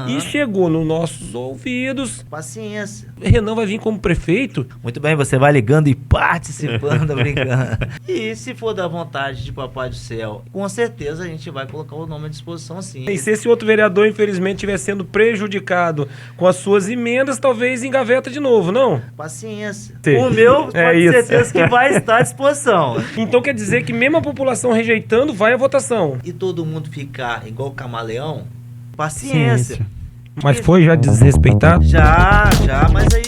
E chegou nos nossos ouvidos. Paciência. Renan vai vir como prefeito. Muito bem, você vai ligando e participando, brincando. E se for da vontade de Papai do Céu, com certeza a gente vai colocar o nome à disposição, sim. E se esse outro vereador, infelizmente, estiver sendo prejudicado com as suas emendas, talvez engaveta de novo, não? Paciência. Sim. O meu, pode É isso. ter certeza que vai estar à disposição. Então quer dizer que mesmo a população rejeitando, vai à votação. E todo mundo ficar igual camaleão, paciência. Mas foi já desrespeitado? Já, mas aí...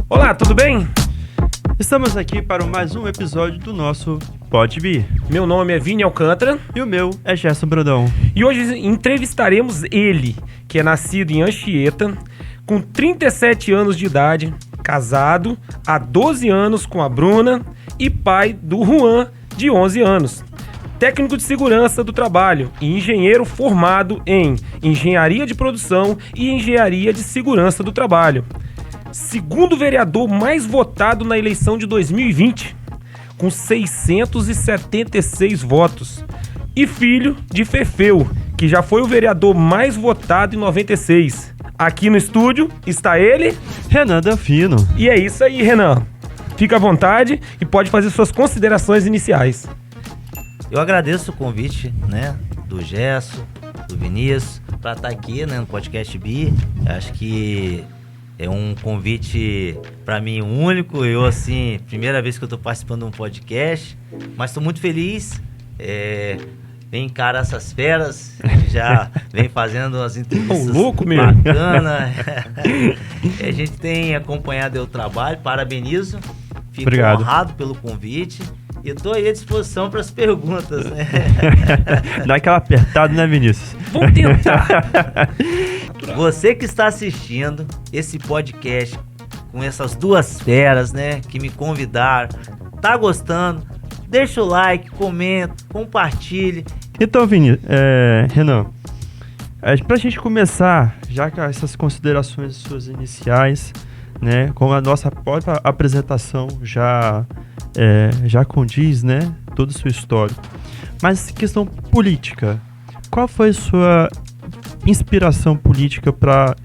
Olá, tudo bem? Estamos aqui para mais um episódio do nosso Pode Bi. Meu nome é Vini Alcântara. E o meu é Gerson Brodão. E hoje entrevistaremos ele, que é nascido em Anchieta, com 37 anos de idade, casado há 12 anos com a Bruna e pai do Juan, de 11 anos. Técnico de segurança do trabalho e engenheiro formado em engenharia de produção e engenharia de segurança do trabalho. Segundo vereador mais votado na eleição de 2020, com 676 votos. E filho de Fefeu, que já foi o vereador mais votado em 96. Aqui no estúdio está ele, Renan Delfino. E é isso aí, Renan. Fica à vontade e pode fazer suas considerações iniciais. Eu agradeço o convite, né, do Gerson, do Vinícius, para estar aqui, né, no Podcast Bi. Acho que é um convite para mim único. Eu, assim, primeira vez que eu estou participando de um podcast, mas estou muito feliz. Vem encarar essas feras, já vem fazendo umas entrevistas bacanas. A gente tem acompanhado o trabalho, parabenizo. Fico Obrigado. Honrado pelo convite. E estou aí à disposição para as perguntas, né? Dá aquela apertada, né, Vinícius? Vamos tentar. Você que está assistindo esse podcast com essas duas feras, né, que me convidaram, tá gostando? Deixa o like, comenta, compartilhe. Então, Vini, Renan, pra gente começar, já com essas considerações suas iniciais, né, com a nossa própria apresentação já condiz, né, toda a sua história. Mas questão política, qual foi a sua inspiração política para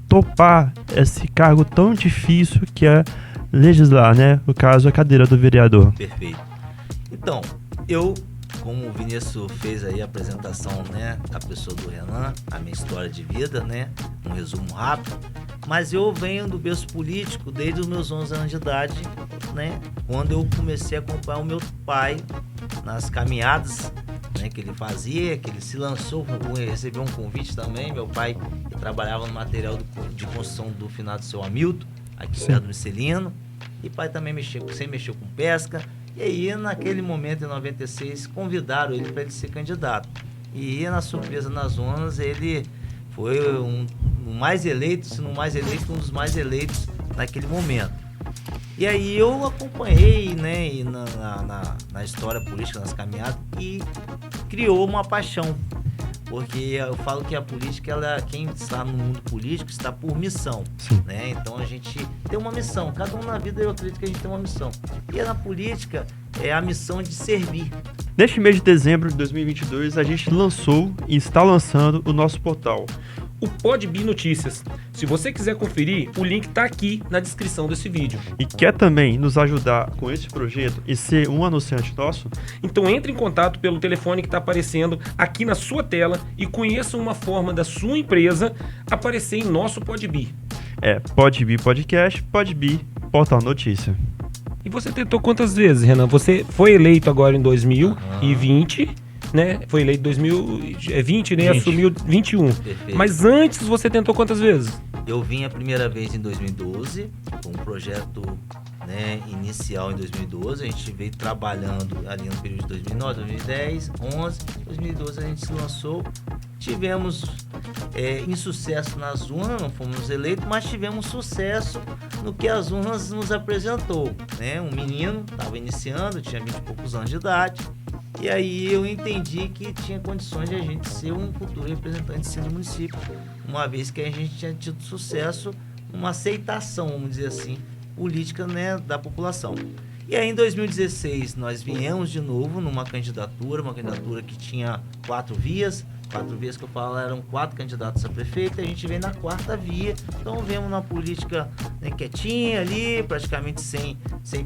topar esse cargo tão difícil que é legislar, né, no caso a cadeira do vereador? Perfeito. Então, eu, como o Vinícius fez aí a apresentação, né, da pessoa do Renan, a minha história de vida, né, um resumo rápido, mas eu venho do berço político desde os meus 11 anos de idade, né, quando eu comecei a acompanhar o meu pai nas caminhadas, né, que ele fazia, que ele se lançou, recebeu um convite também. Meu pai trabalhava no material de construção do finado seu Hamilton, aqui perto do Micelino, e pai também sempre mexeu com pesca. E aí, naquele momento, em 96, convidaram ele para ele ser candidato. E, na surpresa nas zonas, ele foi um mais eleito, se não mais eleito, um dos mais eleitos naquele momento. E aí eu acompanhei, né, na história política, nas caminhadas, e criou uma paixão. Porque eu falo que a política, quem está no mundo político está por missão, né? Então a gente tem uma missão, cada um na vida eu acredito que a gente tem uma missão. E na política é a missão de servir. Neste mês de dezembro de 2022, a gente lançou e está lançando o nosso portal, o Pode Bi Notícias. Se você quiser conferir, o link está aqui na descrição desse vídeo. E quer também nos ajudar com esse projeto e ser um anunciante nosso? Então entre em contato pelo telefone que está aparecendo aqui na sua tela e conheça uma forma da sua empresa aparecer em nosso Pode Bi. Pode Bi Podcast, Pode Bi Portal Notícia. E você tentou quantas vezes, Renan? Você foi eleito agora em 2020, né? Foi eleito em 2020, né? 20. Assumiu 21. Perfeito. Mas antes você tentou quantas vezes? Eu vim a primeira vez em 2012, com um projeto, né, inicial em 2012. A gente veio trabalhando ali no período de 2009, 2010, 11, 2012 a gente se lançou. Tivemos insucesso nas urnas, não fomos eleitos, mas tivemos sucesso no que as urnas nos apresentou, né? Um menino estava iniciando, tinha 20 e poucos anos de idade, e aí eu entendi que tinha condições de a gente ser um futuro representante do município, uma vez que a gente tinha tido sucesso uma aceitação, vamos dizer assim, política, né, da população. E aí, em 2016, nós viemos de novo numa candidatura, uma candidatura que tinha 4 vias. 4 vias que eu falo eram 4 candidatos a prefeito, a gente vem na 4ª via. Então, vemos uma política, né, quietinha ali, praticamente sem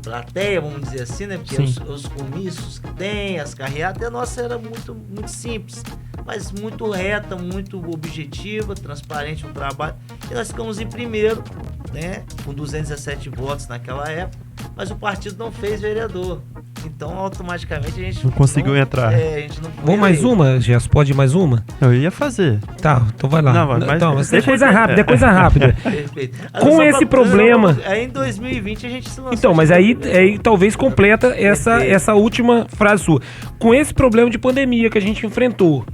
plateia, vamos dizer assim, né? Porque os comícios que tem, as carreadas, a nossa era muito simples, mas muito reta, muito objetiva, transparente no trabalho. E nós ficamos em primeiro, né, com 217 votos naquela época, mas o partido não fez vereador. Então, automaticamente, a gente não conseguiu entrar. A gente não Vamos mais uma, Gerson? Pode ir mais uma? Eu ia fazer. Tá, então vai lá. Não, mas é coisa rápida, é coisa rápida. Perfeito. Com esse problema... Aí, em 2020, a gente se lançou... Então, mas aí talvez completa essa última frase sua. Com esse problema de pandemia que a gente enfrentou,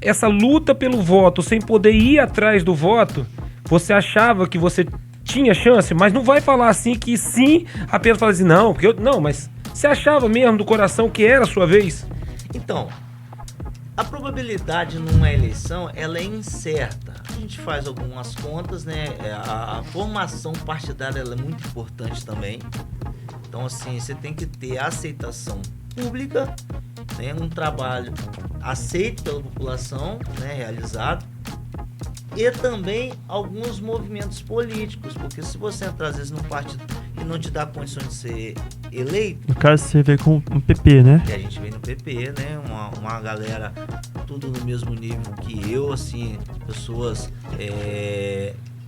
essa luta pelo voto, sem poder ir atrás do voto, você achava que você tinha chance, mas não vai falar assim que sim, apenas falar assim, não, porque não, mas você achava mesmo do coração que era a sua vez? Então, a probabilidade numa eleição, ela é incerta. A gente faz algumas contas, né? A formação partidária, ela é muito importante também. Então, assim, você tem que ter a aceitação pública, né? Um trabalho aceito pela população, né? Realizado. E também alguns movimentos políticos, porque se você entrar às vezes num partido que não te dá condições de ser eleito... No caso, você vê com o PP, né? E a gente vem no PP, né? Uma galera tudo no mesmo nível que eu, assim, pessoas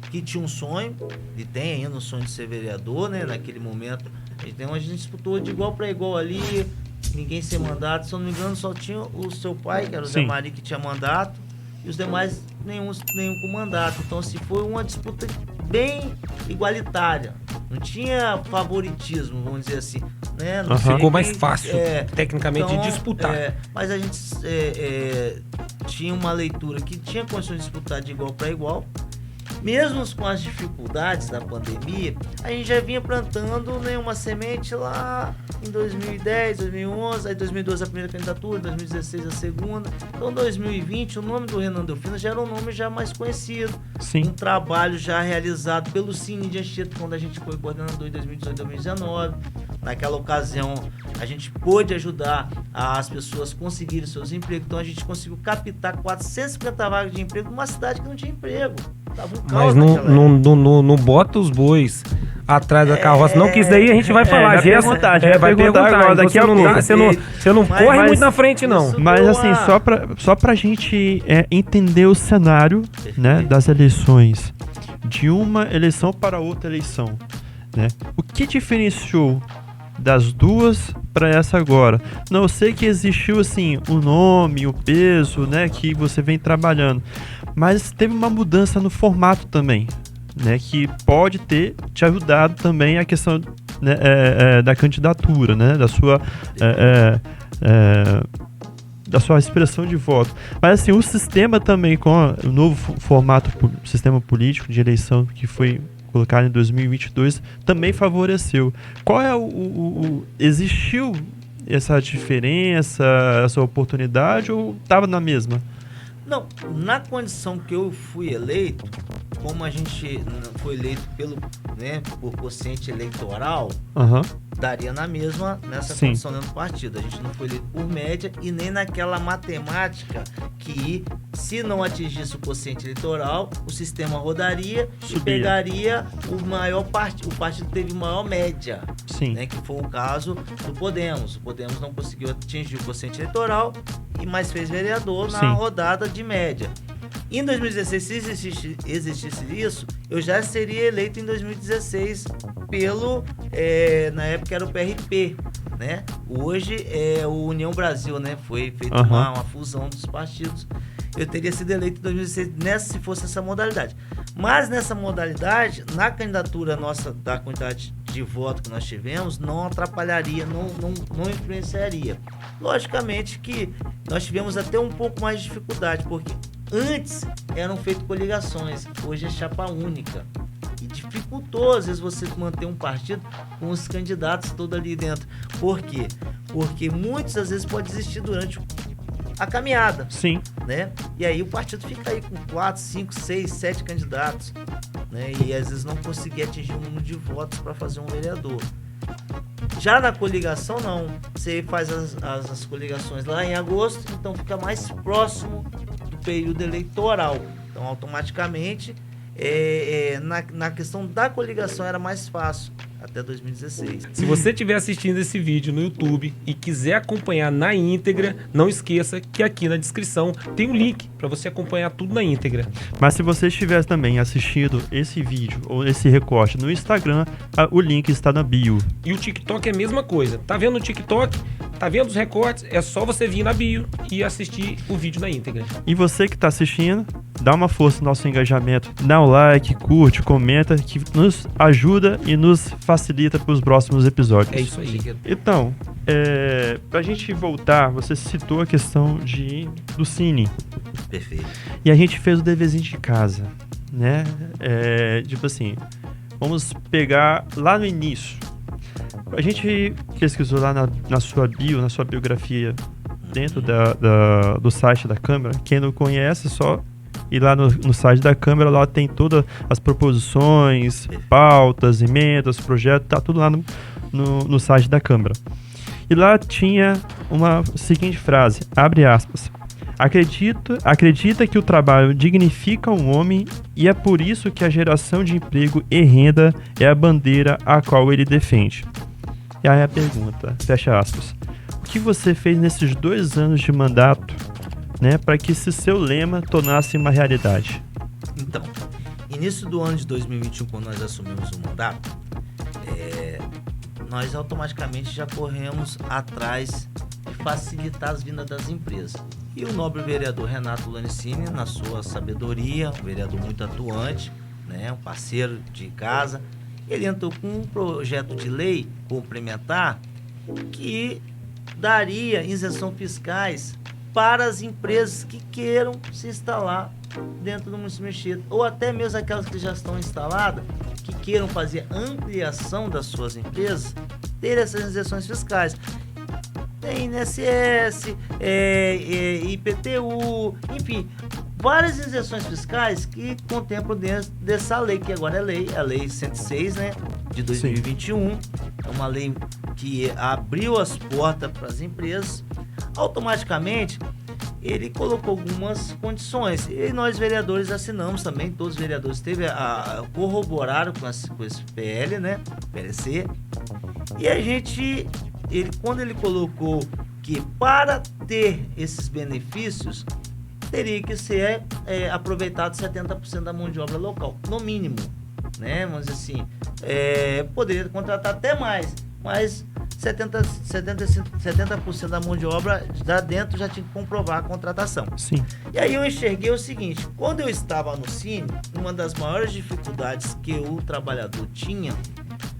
que tinham um sonho, e tem ainda um sonho de ser vereador, né? Naquele momento, a gente disputou de igual para igual ali, ninguém sem mandato, se eu não me engano, só tinha o seu pai, que era o Zé Mari, que tinha mandato, e os demais nenhum com mandato. Então, assim, foi uma disputa bem igualitária. Não tinha favoritismo, vamos dizer assim, né? Não ficou mais fácil, tecnicamente, então, de disputar. Mas a gente tinha uma leitura que tinha condições de disputar de igual para igual. Mesmo com as dificuldades da pandemia, a gente já vinha plantando, né, uma semente lá em 2010, 2011, aí 2012 a primeira candidatura, 2016 a segunda. Então, 2020, o nome do Renan Delfino já era um nome já mais conhecido. Sim. Um trabalho já realizado pelo Cine de Anchieta, quando a gente foi coordenador em 2018, 2019. Naquela ocasião, a gente pôde ajudar as pessoas a conseguirem seus empregos. Então, a gente conseguiu captar 450 vagas de emprego numa cidade que não tinha emprego. Mas não bota os bois atrás da carroça, não, que isso daí a gente vai falar. Vai perguntar agora, daqui a pouco. Você não corre muito na frente, não. Mas assim, só pra gente entender o cenário, né, das eleições, de uma eleição para outra eleição, né? O que diferenciou das duas para essa agora? Não, eu sei que existiu assim o nome, o peso, né, que você vem trabalhando, mas teve uma mudança no formato também, né, que pode ter te ajudado também a questão, né, da candidatura, né, da sua expressão de voto. Mas assim, o sistema também, com o novo formato, sistema político de eleição que foi colocado em 2022, também favoreceu. Qual é existiu essa diferença, essa oportunidade, ou estava na mesma? Não, na condição que eu fui eleito, como a gente foi eleito por quociente eleitoral, daria na mesma nessa condição dentro do partido. A gente não foi eleito por média e nem naquela matemática que, se não atingisse o quociente eleitoral, o sistema rodaria e pegaria o maior partido. O partido teve maior média, né, que foi o caso do Podemos. O Podemos não conseguiu atingir o quociente eleitoral, mas fez vereador na rodada de média. Em 2016, se existisse isso, eu já seria eleito em 2016 na época era o PRP, né? Hoje é o União Brasil, né? Foi feita uma fusão dos partidos. Eu teria sido eleito em 2016 se fosse essa modalidade. Mas nessa modalidade, na candidatura nossa, da quantidade de voto que nós tivemos, não atrapalharia, não influenciaria. Logicamente que nós tivemos até um pouco mais de dificuldade, porque antes eram feitas coligações, hoje é chapa única. E dificultou, às vezes, você manter um partido com os candidatos todos ali dentro. Por quê? Porque muitos, às vezes, podem desistir durante a caminhada. Sim. Né? E aí o partido fica aí com 4, 5, 6, 7 candidatos. né? E às vezes não conseguia atingir o número de votos para fazer um vereador. Já na coligação, não. Você faz as coligações lá em agosto, então fica mais próximo do período eleitoral. Então, automaticamente, na questão da coligação era mais fácil, até 2016. Se você estiver assistindo esse vídeo no YouTube e quiser acompanhar na íntegra, não esqueça que aqui na descrição tem um link para você acompanhar tudo na íntegra. Mas se você estiver também assistindo esse vídeo ou esse recorte no Instagram, o link está na bio. E o TikTok é a mesma coisa. Tá vendo o TikTok? Tá vendo os recortes? É só você vir na bio e assistir o vídeo na íntegra. E você que está assistindo, dá uma força no nosso engajamento, dá um like, curte, comenta, que nos ajuda e nos facilita para os próximos episódios. É isso aí. Então, pra gente voltar, você citou a questão do Cine. Perfeito. E a gente fez o deverzinho de casa, né? Tipo assim, vamos pegar lá no início. A gente pesquisou lá na sua bio, na sua biografia, dentro do site da Câmara. Quem não conhece, só ir lá no site da Câmara, lá tem todas as proposições, pautas, emendas, projetos, tá tudo lá no site da Câmara. E lá tinha uma seguinte frase, abre aspas, acredita que o trabalho dignifica o homem e é por isso que a geração de emprego e renda é a bandeira a qual ele defende. E aí a pergunta, fecha aspas, o que você fez nesses 2 anos de mandato, né, para que esse seu lema tornasse uma realidade? Então, início do ano de 2021, quando nós assumimos o mandato, nós automaticamente já corremos atrás de facilitar as vindas das empresas. E o nobre vereador Renato Lanicini, na sua sabedoria, um vereador muito atuante, né, um parceiro de casa, ele entrou com um projeto de lei complementar que daria isenção fiscais para as empresas que queiram se instalar dentro do município de Anchieta, ou até mesmo aquelas que já estão instaladas, que queiram fazer ampliação das suas empresas, ter essas isenções fiscais. Tem INSS, IPTU, enfim, várias isenções fiscais que contemplam dentro dessa lei, que agora é a Lei 106, né, de 2021. Sim. É uma lei que abriu as portas para as empresas. Automaticamente, ele colocou algumas condições e nós vereadores assinamos também, todos os vereadores corroboraram com esse PL, né, PLC, e a gente, quando ele colocou que para ter esses benefícios, teria que ser aproveitado 70% da mão de obra local, no mínimo, né, mas assim, poderia contratar até mais, mas 70% da mão de obra lá dentro já tinha que comprovar a contratação. Sim. E aí eu enxerguei o seguinte, quando eu estava no Cine, uma das maiores dificuldades que o trabalhador tinha,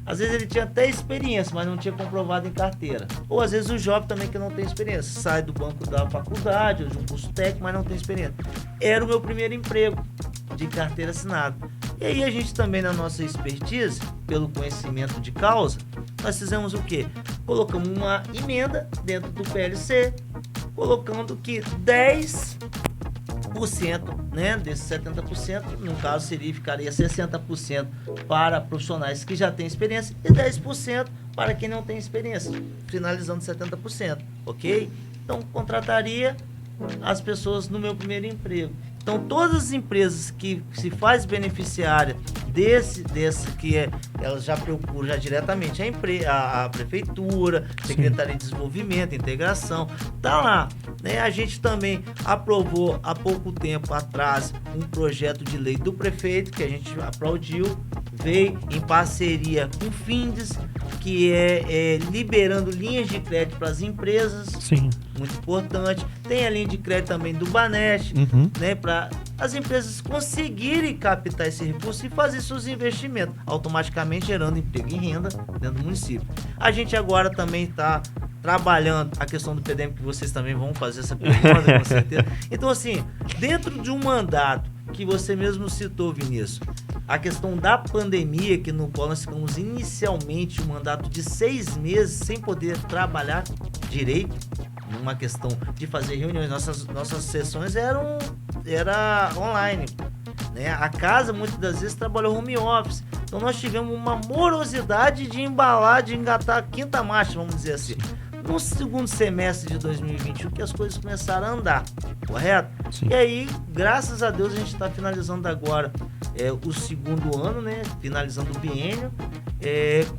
às vezes ele tinha até experiência, mas não tinha comprovado em carteira. Ou às vezes o jovem também que não tem experiência, sai do banco da faculdade ou de um curso técnico, mas não tem experiência. Era o meu primeiro emprego de carteira assinada. E aí a gente também, na nossa expertise, pelo conhecimento de causa, nós fizemos o quê? Colocamos uma emenda dentro do PLC, colocando que 10%, né, desses 70%, no caso ficaria 60% para profissionais que já têm experiência e 10% para quem não tem experiência, finalizando 70%, ok? Então, contrataria as pessoas no meu primeiro emprego. Então, todas as empresas que se faz beneficiária desse que elas já procuram já diretamente a prefeitura, Secretaria de Desenvolvimento, Integração, tá lá, né? A gente também aprovou há pouco tempo atrás um projeto de lei do prefeito que a gente aplaudiu, veio em parceria com o Findes, que é liberando linhas de crédito para as empresas. Sim. Muito importante. Tem a linha de crédito também do Banesp, né, para as empresas conseguirem captar esse recurso e fazer seus investimentos, automaticamente gerando emprego e renda dentro do município. A gente agora também está trabalhando a questão do PDM, que vocês também vão fazer essa pergunta, com certeza. Então, assim, dentro de um mandato que você mesmo citou, Vinícius, a questão da pandemia, que no qual nós ficamos inicialmente um mandato de 6 meses sem poder trabalhar direito, numa questão de fazer reuniões, nossas sessões era online, né? A casa, muitas das vezes, trabalhou home office. Então, nós tivemos uma morosidade de embalar, de engatar a quinta marcha, vamos dizer assim. No segundo semestre de 2021, que as coisas começaram a andar, correto? Sim. E aí, graças a Deus, a gente está finalizando agora o segundo ano, né? Finalizando o biênio,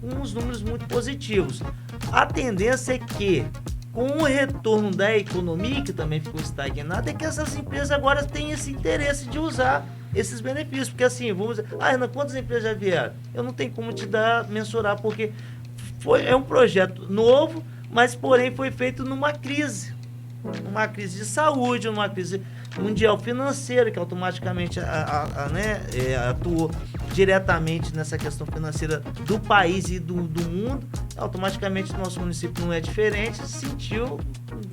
com uns números muito positivos. A tendência é que, com o retorno da economia, que também ficou estagnada, é que essas empresas agora têm esse interesse de usar esses benefícios. Porque assim, vamos dizer, Renan, quantas empresas já vieram? Eu não tenho como te mensurar, porque é um projeto novo, mas porém foi feito numa crise de saúde, numa crise mundial financeira, que automaticamente atuou diretamente nessa questão financeira do país e do mundo. Automaticamente nosso município não é diferente, sentiu,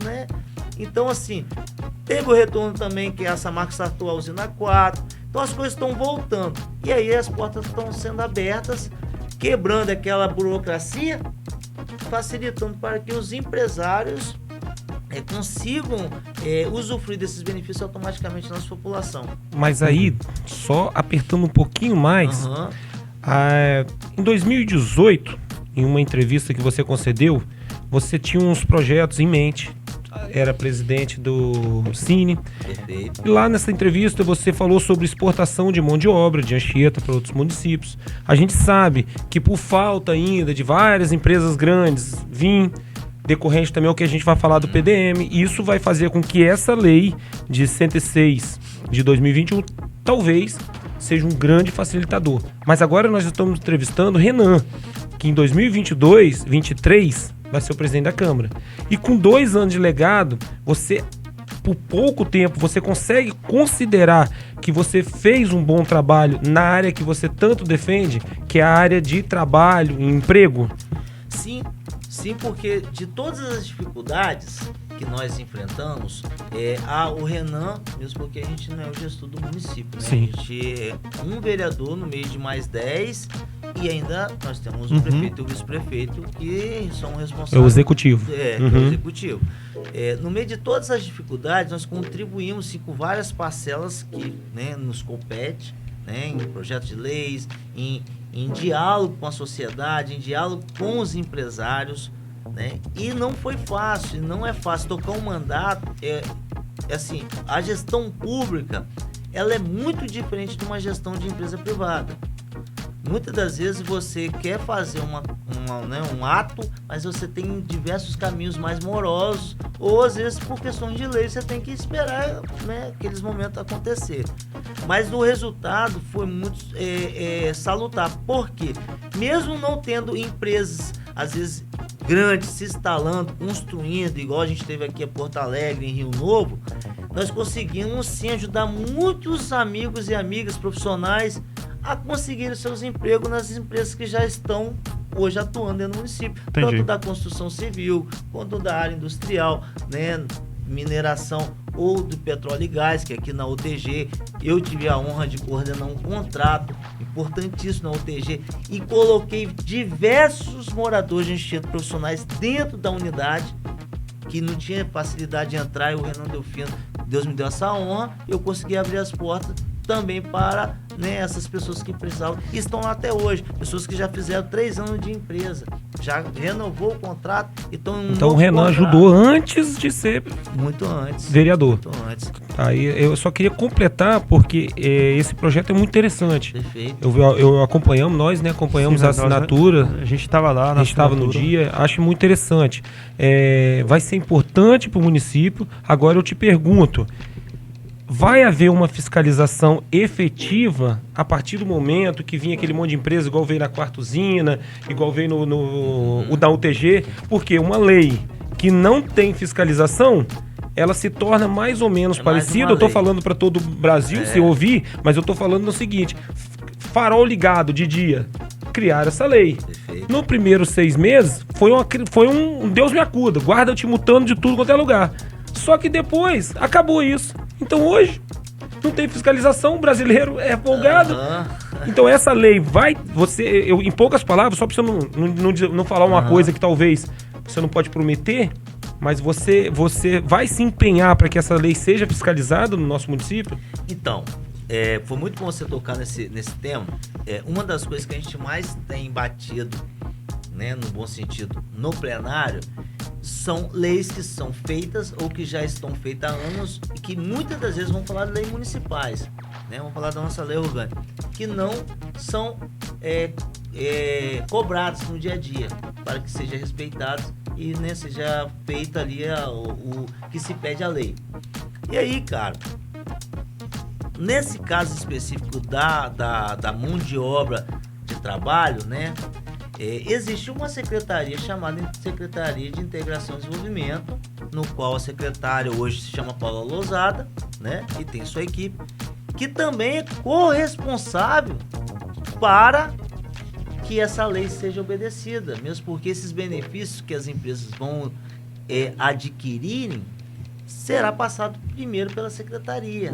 né? Então, assim, teve o retorno também, que essa marca startou a usina 4. Então as coisas estão voltando. E aí as portas estão sendo abertas, quebrando aquela burocracia, facilitando para que os empresários consigam usufruir desses benefícios automaticamente na nossa população. Mas aí, só apertando um pouquinho mais, em 2018, em uma entrevista que você concedeu, você tinha uns projetos em mente, era presidente do Cine. Perfeito. E lá nessa entrevista você falou sobre exportação de mão de obra de Anchieta para outros municípios. A gente sabe que por falta ainda de várias empresas grandes decorrente também ao que a gente vai falar do PDM, isso vai fazer com que essa lei de 106 de 2021 talvez seja um grande facilitador. Mas agora nós estamos entrevistando Renan, que em 2022, 2023, vai ser o presidente da Câmara. E com 2 anos de legado, você, por pouco tempo, você consegue considerar que você fez um bom trabalho na área que você tanto defende, que é a área de trabalho e emprego? Sim, porque de todas as dificuldades que nós enfrentamos, o Renan, mesmo porque a gente não é o gestor do município, né? Sim. A gente é um vereador no meio de mais 10 e ainda nós temos o prefeito e o vice-prefeito que são responsáveis. É o executivo. É o executivo. No meio de todas as dificuldades, nós contribuímos sim, com várias parcelas que, né, nos compete, né, em projetos de leis, em diálogo com a sociedade, em diálogo com os empresários, né? E não foi fácil, não é fácil tocar um mandato. Assim, a gestão pública, ela é muito diferente de uma gestão de empresa privada. Muitas das vezes você quer fazer um ato, mas você tem diversos caminhos mais morosos, ou às vezes por questões de lei você tem que esperar, né, aqueles momentos acontecer. Mas o resultado foi muito salutar, porque mesmo não tendo empresas, às vezes grandes, se instalando, construindo, igual a gente teve aqui em Porto Alegre, em Rio Novo, nós conseguimos sim ajudar muitos amigos e amigas profissionais a conseguir seus empregos nas empresas que já estão hoje atuando dentro do município. Entendi. Tanto da construção civil, quanto da área industrial, né, mineração ou do petróleo e gás, que aqui na UTG eu tive a honra de coordenar um contrato importantíssimo na UTG e coloquei diversos moradores de Anchieta profissionais dentro da unidade que não tinha facilidade de entrar, e o Renan Delfino, Deus me deu essa honra, eu consegui abrir as portas também para, né, essas pessoas que precisavam, e estão lá até hoje, pessoas que já fizeram 3 anos de empresa, já renovou o contrato, então o Renan ajudou antes de ser muito antes vereador. muito antes. Aí eu só queria completar, porque esse projeto é muito interessante. Perfeito. Eu acompanhamos, nós, né, acompanhamos Sim, a assinatura. A gente estava lá, A gente estava no dia, acho muito interessante. Vai ser importante para o município. Agora eu te pergunto, vai haver uma fiscalização efetiva a partir do momento que vinha aquele monte de empresa, igual veio na Quarta Usina, igual veio no da UTG? Porque uma lei que não tem fiscalização, ela se torna mais ou menos parecida. Eu estou falando para todo o Brasil se ouvir, mas eu estou falando no seguinte: farol ligado de dia. Criar essa lei. Perfeito. No primeiro 6 meses, foi um Deus me acuda, guarda te multando de tudo quanto é lugar. Só que depois acabou isso. Então hoje não tem fiscalização, o brasileiro é folgado. Então essa lei vai, em poucas palavras, só para você não falar uma coisa que talvez você não pode prometer, mas você vai se empenhar para que essa lei seja fiscalizada no nosso município? Então, foi muito bom você tocar nesse tema. Uma das coisas que a gente mais tem batido, né, no bom sentido, no plenário, são leis que são feitas ou que já estão feitas há anos e que muitas das vezes vão falar de leis municipais, né? Vamos falar da nossa lei orgânica, que não são cobradas no dia a dia, para que seja respeitados e, né, seja feita ali o que se pede a lei. E aí, cara, nesse caso específico da mão de obra de trabalho, né? Existe uma secretaria chamada Secretaria de Integração e Desenvolvimento, no qual a secretária hoje se chama Paula Lousada, né? E tem sua equipe, que também é corresponsável para que essa lei seja obedecida, mesmo porque esses benefícios que as empresas vão adquirirem será passado primeiro pela secretaria.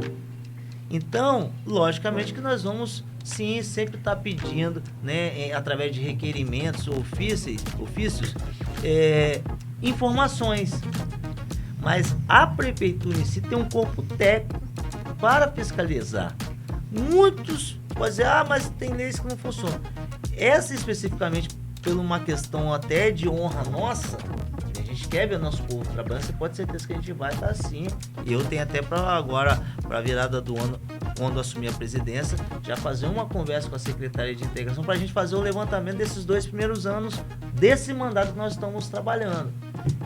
Então, logicamente que nós vamos sim sempre estar pedindo, né, através de requerimentos ou ofícios, informações. Mas a prefeitura em si tem um corpo técnico para fiscalizar. Muitos podem dizer, mas tem leis que não funcionam. Essa especificamente, por uma questão até de honra nossa, a gente quer ver nosso povo trabalhando, você pode ter certeza que a gente vai estar assim. Eu tenho até para agora, para a virada do ano, quando assumir a presidência, já fazer uma conversa com a Secretaria de Integração para a gente fazer o levantamento desses 2 primeiros anos desse mandato que nós estamos trabalhando.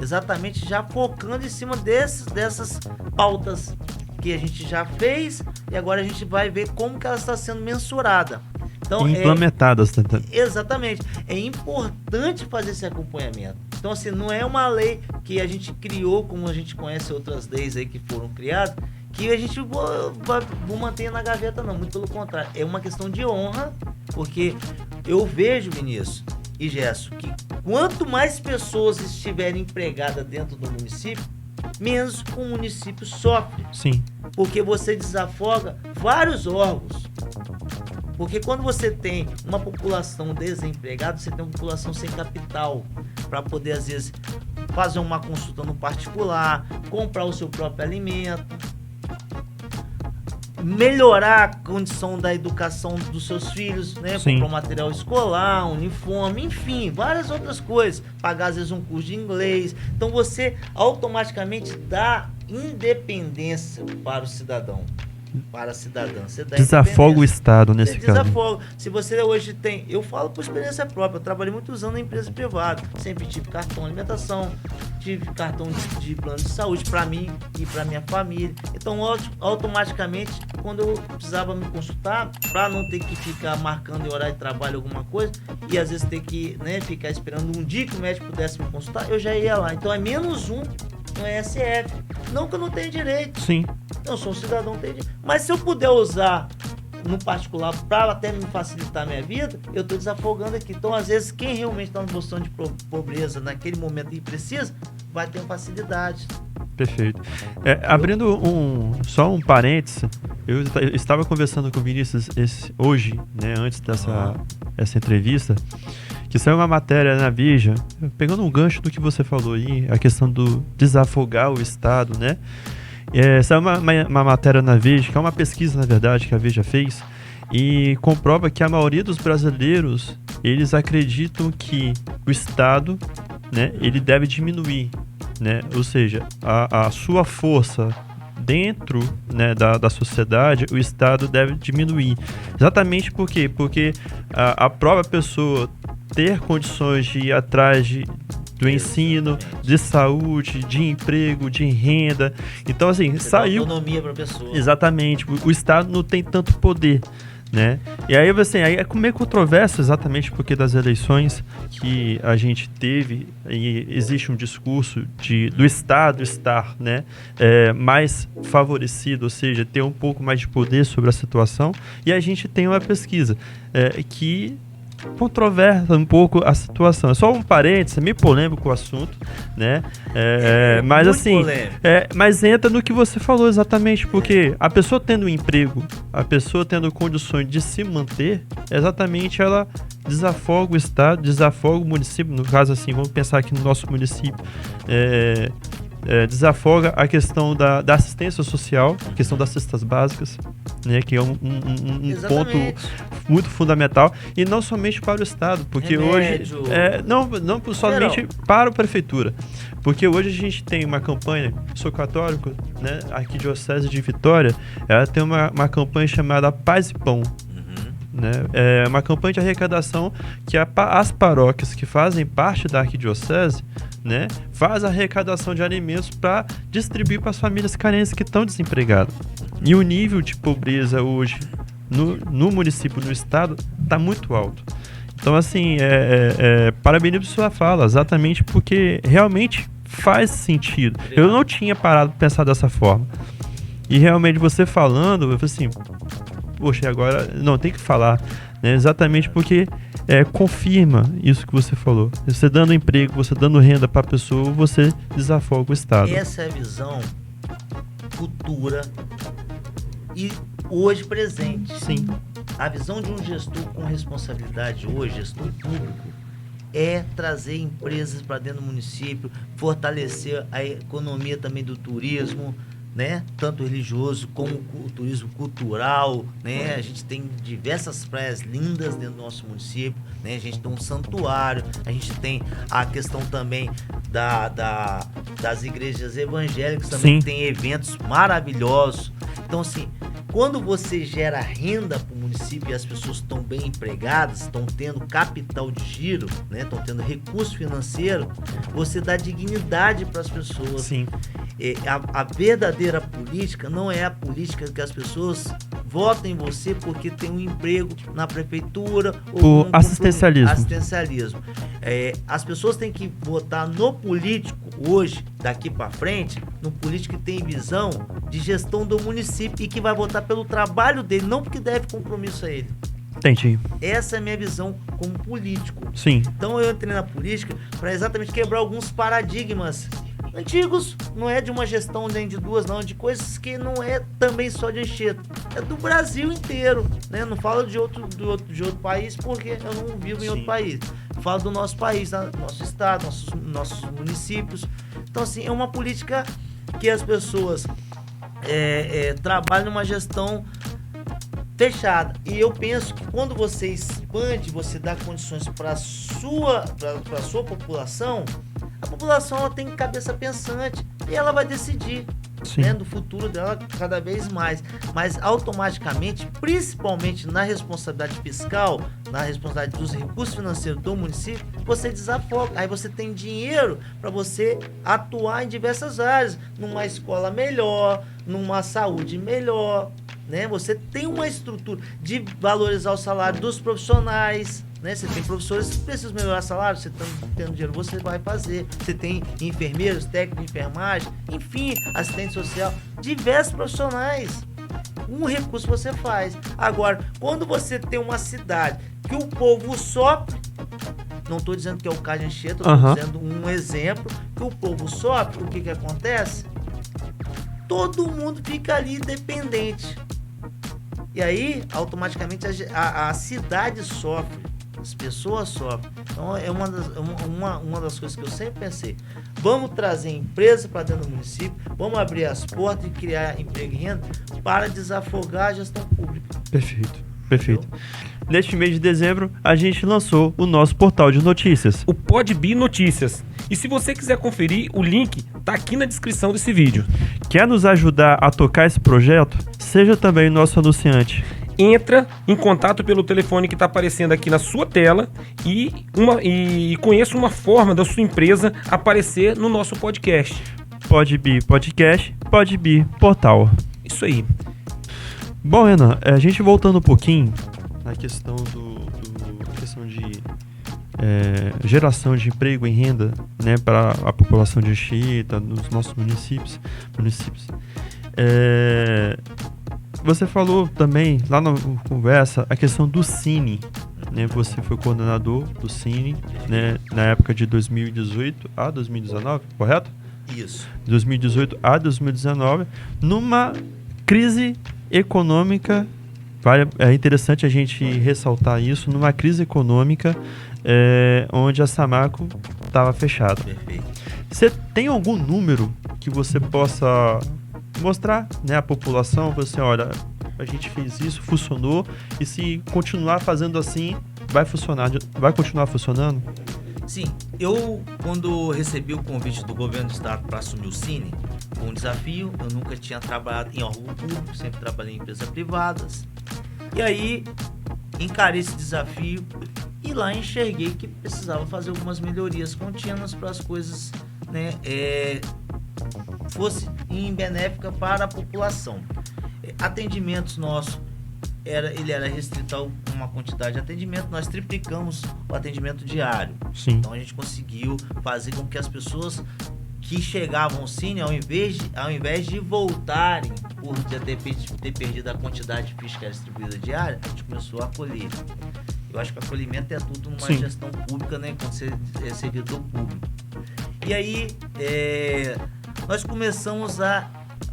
Exatamente, já focando em cima dessas pautas que a gente já fez e agora a gente vai ver como que ela está sendo mensurada. Então, implementadas. Exatamente. É importante fazer esse acompanhamento. Então, assim, não é uma lei que a gente criou, como a gente conhece outras leis aí que foram criadas, que a gente vou manter na gaveta, não. Muito pelo contrário. É uma questão de honra, porque eu vejo, Vinícius e Gesso, que quanto mais pessoas estiverem empregadas dentro do município, menos o município sofre. Sim. Porque você desafoga vários órgãos. Porque quando você tem uma população desempregada, você tem uma população sem capital para poder, às vezes, fazer uma consulta no particular, comprar o seu próprio alimento, melhorar a condição da educação dos seus filhos, né? Sim. Comprar material escolar, uniforme, enfim, várias outras coisas. Pagar, às vezes, um curso de inglês. Então, você automaticamente dá independência para o cidadão. Para a cidadã. Desafoga o Estado nesse caso. Desafoga. Se você hoje tem... Eu falo por experiência própria. Eu trabalhei muitos anos em empresa privada. Sempre tive cartão de alimentação, tive cartão de plano de saúde para mim e para minha família. Então, automaticamente, quando eu precisava me consultar, para não ter que ficar marcando em horário de trabalho alguma coisa e às vezes ter que, né, ficar esperando um dia que o médico pudesse me consultar, eu já ia lá. Então, é menos um no ESF. Não que eu não tenha direito. Sim. Eu sou um cidadão, tenho direito. Mas se eu puder usar no particular para até me facilitar a minha vida, eu estou desafogando aqui. Então, às vezes, quem realmente está numa posição de pobreza naquele momento e precisa, vai ter facilidade. Perfeito. Abrindo só um parênteses, eu estava conversando com o Vinícius hoje, né, antes essa entrevista, que saiu uma matéria na Veja, pegando um gancho do que você falou aí, a questão do desafogar o Estado, né? Saiu uma matéria na Veja, que é uma pesquisa, na verdade, que a Veja fez, e comprova que a maioria dos brasileiros, eles acreditam que o Estado, né, ele deve diminuir, né? Ou seja, a sua força dentro, né, da sociedade, o Estado deve diminuir. Exatamente por quê? Porque a própria pessoa ter condições de ir atrás do ensino, de saúde, de emprego, de renda. Então, assim, saiu... autonomia para a pessoa. Exatamente. O Estado não tem tanto poder, né? E aí, assim, aí é meio controverso exatamente porque das eleições que a gente teve, e existe um discurso do Estado estar, né, mais favorecido, ou seja, ter um pouco mais de poder sobre a situação, e a gente tem uma pesquisa que controversa um pouco a situação. É só um parênteses, é meio polêmico o assunto, né? Mas assim, mas entra no que você falou exatamente, porque a pessoa tendo um emprego, a pessoa tendo condições de se manter, exatamente ela desafoga o Estado, desafoga o município, no caso assim, vamos pensar aqui no nosso município, desafoga a questão da assistência social, a questão das cestas básicas, né, que é um ponto muito fundamental, e não somente para o Estado, porque Remédio. hoje não somente para a Prefeitura, porque hoje a gente tem uma campanha, sou católico, né, a Arquidiocese de Vitória, ela tem uma campanha chamada Paz e Pão, né, é uma campanha de arrecadação que as paróquias que fazem parte da Arquidiocese, né, faz a arrecadação de alimentos para distribuir para as famílias carentes que estão desempregadas. E o nível de pobreza hoje no município, no estado, está muito alto. Então, assim, parabenizo sua fala, exatamente porque realmente faz sentido. Eu não tinha parado de pensar dessa forma. E realmente você falando, eu falei assim, poxa, agora não tem que falar, né, exatamente porque confirma isso que você falou. Você dando emprego, você dando renda para a pessoa, você desafoga o Estado. Essa é a visão futura e hoje presente. Sim. A visão de um gestor com responsabilidade hoje, gestor público, é trazer empresas para dentro do município, fortalecer a economia também do turismo, né? Tanto religioso como o turismo cultural, né? A gente tem diversas praias lindas dentro do nosso município, né? A gente tem um santuário, a gente tem a questão também das igrejas evangélicas, também Sim. tem eventos maravilhosos. Então, assim, quando você gera renda para o município e as pessoas estão bem empregadas, estão tendo capital de giro, né? Estão tendo recurso financeiro, você dá dignidade para as pessoas. Sim. A verdadeira política não é a política que as pessoas votam em você porque tem um emprego na prefeitura ou por assistencialismo. As pessoas têm que votar no político hoje, daqui para frente, no político que tem visão de gestão do município e que vai votar pelo trabalho dele, não porque deve compromisso a ele. Entendi. Essa é a minha visão como político. Sim. Então eu entrei na política para exatamente quebrar alguns paradigmas antigos, não é de uma gestão nem de duas, não, de coisas que não é também só de Anchieta, é do Brasil inteiro, né? Não falo de outro país porque eu não vivo em outro país. Falo do nosso país, nosso estado, nossos municípios. Então, assim, é uma política que as pessoas trabalham numa gestão fechada. E eu penso que quando você expande, você dá condições para a sua população, a população ela tem cabeça pensante e ela vai decidir, né, do futuro dela cada vez mais. Mas automaticamente, principalmente na responsabilidade fiscal, na responsabilidade dos recursos financeiros do município, você desafoga. Aí você tem dinheiro para você atuar em diversas áreas, numa escola melhor, numa saúde melhor, né? Você tem uma estrutura de valorizar o salário dos profissionais, né? Você tem professores que precisam melhorar o salário, você está tendo dinheiro, você vai fazer. Você tem enfermeiros, técnicos de enfermagem, enfim, assistente social, diversos profissionais. Um recurso você faz. Agora, quando você tem uma cidade que o povo sofre, não estou dizendo que é o caso de Anchieta, estou dizendo um exemplo, que o povo sofre, o que acontece? Todo mundo fica ali dependente. E aí, automaticamente, a cidade sofre, as pessoas sofrem. Então, é uma das coisas que eu sempre pensei. Vamos trazer empresa para dentro do município, vamos abrir as portas e criar emprego e renda para desafogar a gestão pública. Perfeito. Neste mês de dezembro, a gente lançou o nosso portal de notícias, o Podbi Notícias. E se você quiser conferir, o link tá aqui na descrição desse vídeo. Quer nos ajudar a tocar esse projeto? Seja também nosso anunciante. Entra em contato pelo telefone que está aparecendo aqui na sua tela e conheça uma forma da sua empresa aparecer no nosso podcast. Podbi Podcast, Podbi Portal. Isso aí. Bom, Renan, a gente voltando um pouquinho na questão questão de geração de emprego e renda, né, para a população de Anchieta, nos nossos municípios. Você falou também, lá na conversa, a questão do Cine, né? Você foi coordenador do Cine, né, na época de 2018 a 2019, correto? Isso. 2018 a 2019, numa crise econômica, é interessante a gente ressaltar isso, numa crise econômica onde a Samarco estava fechada. Perfeito. Você tem algum número que você possa mostrar, né, à população? Você, olha, a gente fez isso, funcionou, e se continuar fazendo assim, vai continuar funcionando? Sim, eu quando recebi o convite do governo do estado para assumir o Cine, foi um desafio. Eu nunca tinha trabalhado em órgão público, sempre trabalhei em empresas privadas. E aí encarei esse desafio e lá enxerguei que precisava fazer algumas melhorias contínuas para as coisas, né, fosse em benéfica para a população. Atendimentos nossos, ele era restrito a uma quantidade de atendimento, nós triplicamos o atendimento diário. Sim. Então a gente conseguiu fazer com que as pessoas que chegavam ao Cine, ao invés de voltarem por ter perdido a quantidade de ficha que era distribuída diária, a gente começou a acolher. Eu acho que acolhimento é tudo numa Sim. gestão pública, né, quando você é servidor público. E aí nós começamos a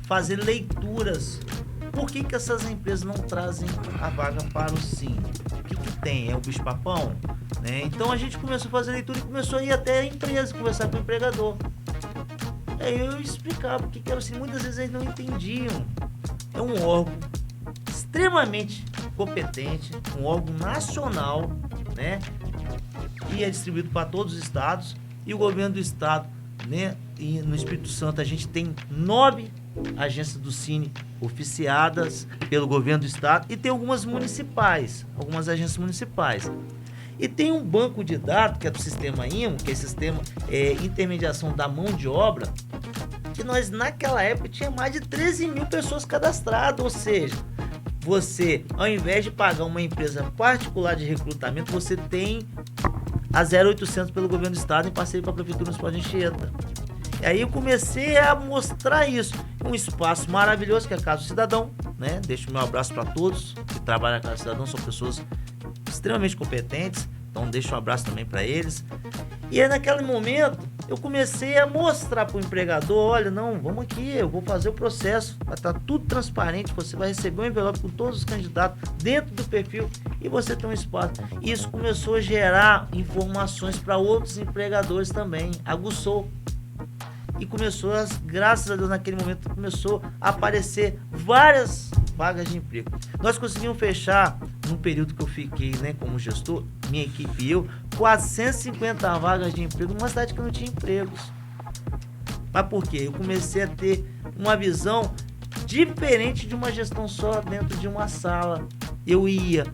fazer leituras. Por que essas empresas não trazem a vaga para o Cine? O que tem? É o bicho-papão? Né? Então a gente começou a fazer leitura e começou a ir até a empresa, conversar com o empregador. Aí eu explicava o que era o Cine. Muitas vezes eles não entendiam. É um órgão extremamente competente, um órgão nacional, né? E é distribuído para todos os estados. E o governo do estado, né? E no Espírito Santo a gente tem 9 agências do Cine oficiadas pelo governo do estado e tem algumas agências municipais. E tem um banco de dados, que é do sistema IMO, que é o sistema intermediação da mão de obra, que nós naquela época tinha mais de 13 mil pessoas cadastradas, ou seja, você, ao invés de pagar uma empresa particular de recrutamento, você tem a 0800 pelo governo do estado em parceria com a Prefeitura Municipal de Anchieta. E aí eu comecei a mostrar isso. Um espaço maravilhoso que é a Casa do Cidadão, né? Deixo o meu abraço para todos que trabalham na Casa do Cidadão, são pessoas extremamente competentes, então deixo um abraço também para eles. E aí naquele momento eu comecei a mostrar para o empregador, olha, não, vamos aqui, eu vou fazer o processo, vai estar tudo transparente, você vai receber um envelope com todos os candidatos dentro do perfil e você tem um espaço. Isso começou a gerar informações para outros empregadores também, aguçou. E começou, graças a Deus, naquele momento, começou a aparecer várias vagas de emprego. Nós conseguimos fechar, no período que eu fiquei, né, como gestor, minha equipe e eu, 450 vagas de emprego numa cidade que não tinha empregos. Mas por quê? Eu comecei a ter uma visão diferente de uma gestão só dentro de uma sala. Eu ia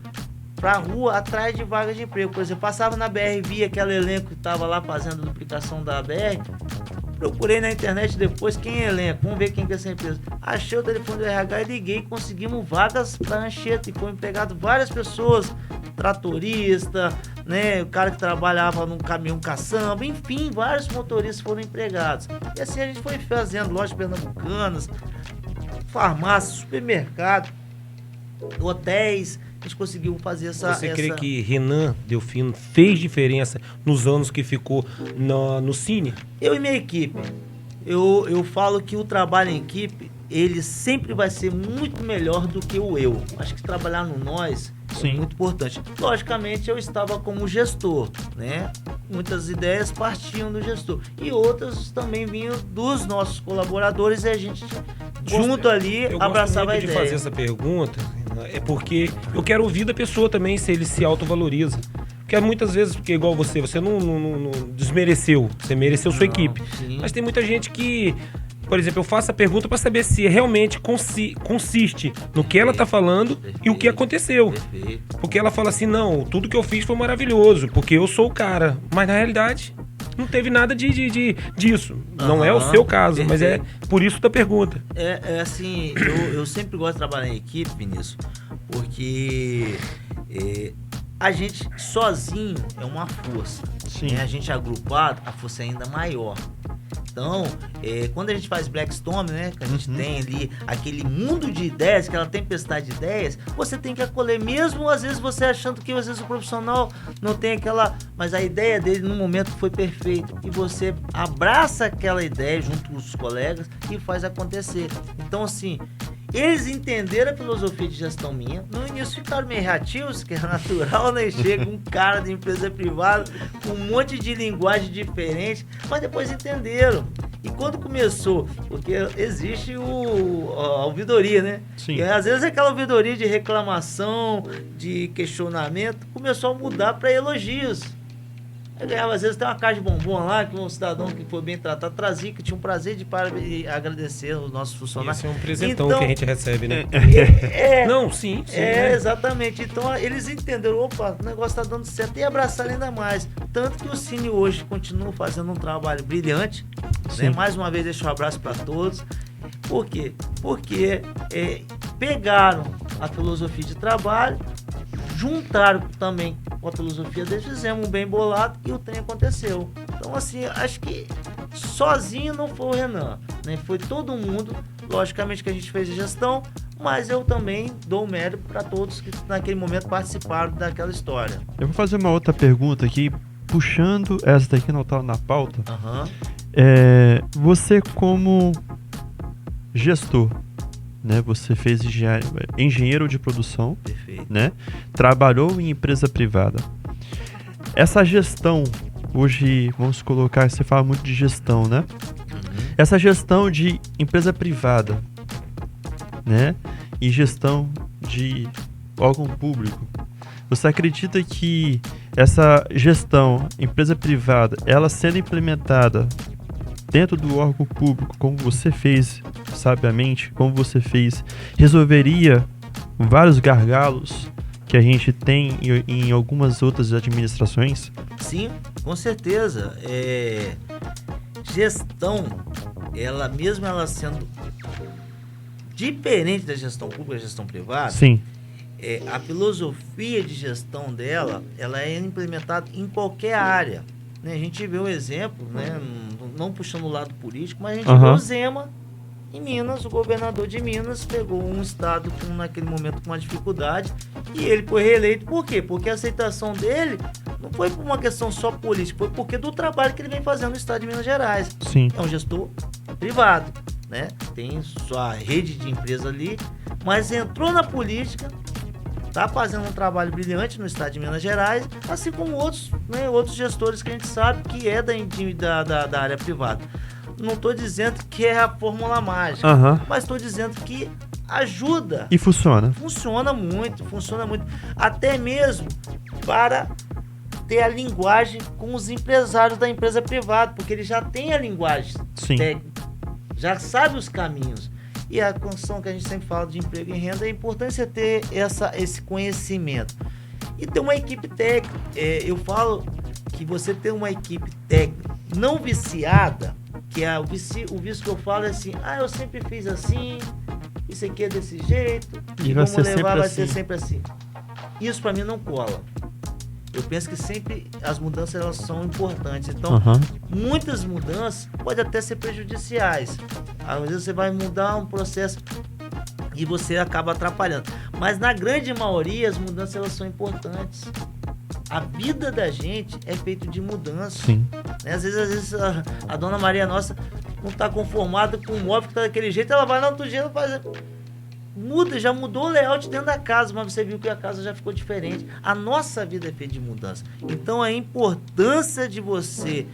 pra rua atrás de vagas de emprego. Por exemplo, passava na BR, via aquele elenco que estava lá fazendo a duplicação da BR. Procurei na internet depois quem é elenco, vamos ver quem que é essa empresa. Achei o telefone do RH e liguei, conseguimos vagas para Anchieta e foi empregado várias pessoas, tratorista, né, o cara que trabalhava num caminhão caçamba, enfim, vários motoristas foram empregados. E assim a gente foi fazendo lojas pernambucanas, farmácias, supermercado, hotéis. A gente conseguiu fazer Você crê que Renan Delfino fez diferença nos anos que ficou no Cine? Eu e minha equipe, eu falo que o trabalho em equipe, ele sempre vai ser muito melhor do que o eu. Acho que trabalhar no nós é muito importante. Logicamente, eu estava como gestor, né? Muitas ideias partiam do gestor e outras também vinham dos nossos colaboradores e a gente junto ali abraçava a ideia. Eu gosto muito de fazer essa pergunta, é porque eu quero ouvir da pessoa também se ele se autovaloriza. Porque muitas vezes, porque igual você não desmereceu, você mereceu sua equipe. Sim. Mas tem muita gente que, por exemplo, eu faço a pergunta para saber se realmente consiste no que ela tá falando e o que aconteceu. Perfeito. Porque ela fala assim, não, tudo que eu fiz foi maravilhoso, porque eu sou o cara. Mas na realidade, não teve nada disso. Não é o seu caso, mas é por isso da pergunta. É assim, eu sempre gosto de trabalhar em equipe, Vinícius, porque a gente sozinho é uma força. Sim. Né? A gente agrupado, a força é ainda maior. Então, quando a gente faz Blackstorm, né, que a gente tem ali aquele mundo de ideias, aquela tempestade de ideias, você tem que acolher, mesmo às vezes você achando que às vezes o profissional não tem aquela, mas a ideia dele no momento foi perfeita e você abraça aquela ideia junto com os colegas e faz acontecer. Então, assim, eles entenderam a filosofia de gestão minha. No início ficaram meio reativos, que é natural, né? Chega um cara de empresa privada com um monte de linguagem diferente, mas depois entenderam. E quando começou, porque existe a ouvidoria, né? Sim. E às vezes aquela ouvidoria de reclamação, de questionamento, começou a mudar para elogios. Eu ganhava, às vezes, tem uma caixa de bombom lá, que um cidadão que foi bem tratado trazia, que tinha um prazer de agradecer os nossos funcionários. Isso é um presentão Então, que a gente recebe, né? Não, sim. É, né? exatamente. Então, eles entenderam, opa, o negócio tá dando certo, e abraçaram ainda mais. Tanto que o Cine hoje continua fazendo um trabalho brilhante, né? Mais uma vez, deixo um abraço para todos. Por quê? Porque pegaram a filosofia de trabalho, juntaram também com a filosofia deles, fizemos um bem bolado e o trem aconteceu. Então, assim, acho que sozinho não foi o Renan, né? Foi todo mundo, logicamente que a gente fez a gestão, mas eu também dou o mérito para todos que naquele momento participaram daquela história. Eu vou fazer uma outra pergunta aqui, puxando essa daqui, não tá na pauta. Você como gestor, né? Você fez engenheiro de produção, perfeito, né? Trabalhou em empresa privada. Essa gestão, hoje, vamos colocar, você fala muito de gestão, né? Essa gestão de empresa privada, né? E gestão de órgão público. Você acredita que essa gestão, empresa privada, ela sendo implementada dentro do órgão público, como você fez sabiamente, como você fez, resolveria vários gargalos que a gente tem em algumas outras administrações? Sim, com certeza. Gestão, ela mesmo ela sendo diferente da gestão pública e da gestão privada, sim, a filosofia de gestão dela, ela é implementada em qualquer área. Né? A gente vê um exemplo, né? Não puxando o lado político, mas a gente vê o Zema em Minas. O governador de Minas pegou um estado naquele momento com uma dificuldade e ele foi reeleito. Por quê? Porque a aceitação dele não foi por uma questão só política, foi porque do trabalho que ele vem fazendo no estado de Minas Gerais. Sim. É um gestor privado, né? Tem sua rede de empresa ali, mas entrou na política, está fazendo um trabalho brilhante no estado de Minas Gerais, assim como outros, né, outros gestores que a gente sabe que é da área privada. Não estou dizendo que é a fórmula mágica, mas estou dizendo que ajuda. E funciona. Funciona muito. Até mesmo para ter a linguagem com os empresários da empresa privada, porque ele já tem a linguagem técnica, já sabe os caminhos. E a construção que a gente sempre fala de emprego e renda, é importante você ter esse conhecimento. E ter uma equipe técnica. Eu falo que você ter uma equipe técnica não viciada, que o vício que eu falo é assim, eu sempre fiz assim, isso aqui é desse jeito, e vamos levar, vai ser sempre assim. Isso para mim não cola. Eu penso que sempre as mudanças elas são importantes. Então, muitas mudanças podem até ser prejudiciais. Às vezes você vai mudar um processo e você acaba atrapalhando. Mas na grande maioria as mudanças elas são importantes. A vida da gente é feita de mudança. Sim. Né? Às vezes a dona Maria Nossa não está conformada com o móvel que está daquele jeito, ela vai no outro dia e faz... já mudou o layout dentro da casa, mas você viu que a casa já ficou diferente. A nossa vida é feita de mudança. Então a importância de você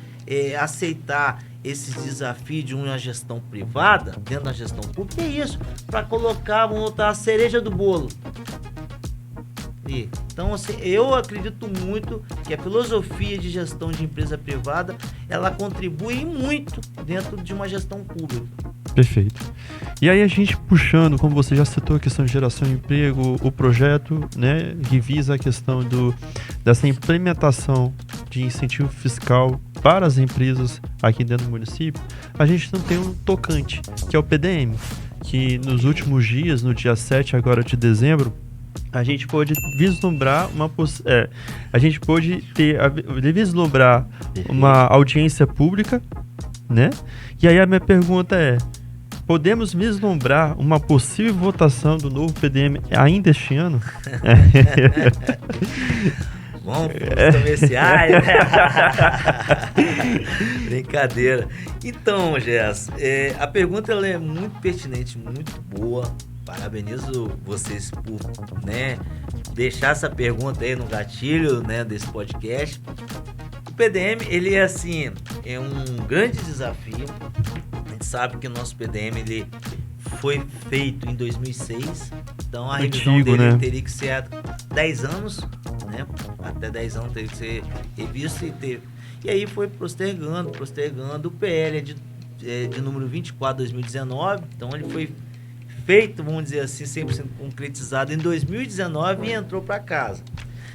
aceitar esses desafios de uma gestão privada dentro da gestão pública é isso, para colocar, vamos botar a cereja do bolo. Então, assim, eu acredito muito que a filosofia de gestão de empresa privada, ela contribui muito dentro de uma gestão pública. Perfeito. E aí a gente puxando, como você já citou, a questão de geração de emprego, o projeto, né, que visa a questão dessa implementação de incentivo fiscal para as empresas aqui dentro do município, a gente não tem um tocante, que é o PDM, que nos últimos dias, no dia 7 agora de dezembro, a gente pôde vislumbrar uma audiência pública, né? E aí a minha pergunta é: podemos vislumbrar uma possível votação do novo PDM ainda este ano? Vamos para os comerciais. Brincadeira. Então, Gess, a pergunta ela é muito pertinente, muito boa. Parabenizo vocês por, né, deixar essa pergunta aí no gatilho, né, desse podcast. O PDM, ele é assim, é um grande desafio. sabe que o nosso PDM ele foi feito em 2006, então a Antigo, revisão dele né? teria que ser há 10 anos, né? Até 10 anos teria que ser revisto e aí foi postergando. O PL é de número 24, 2019, então ele foi feito, vamos dizer assim, 100% concretizado em 2019 e entrou para casa.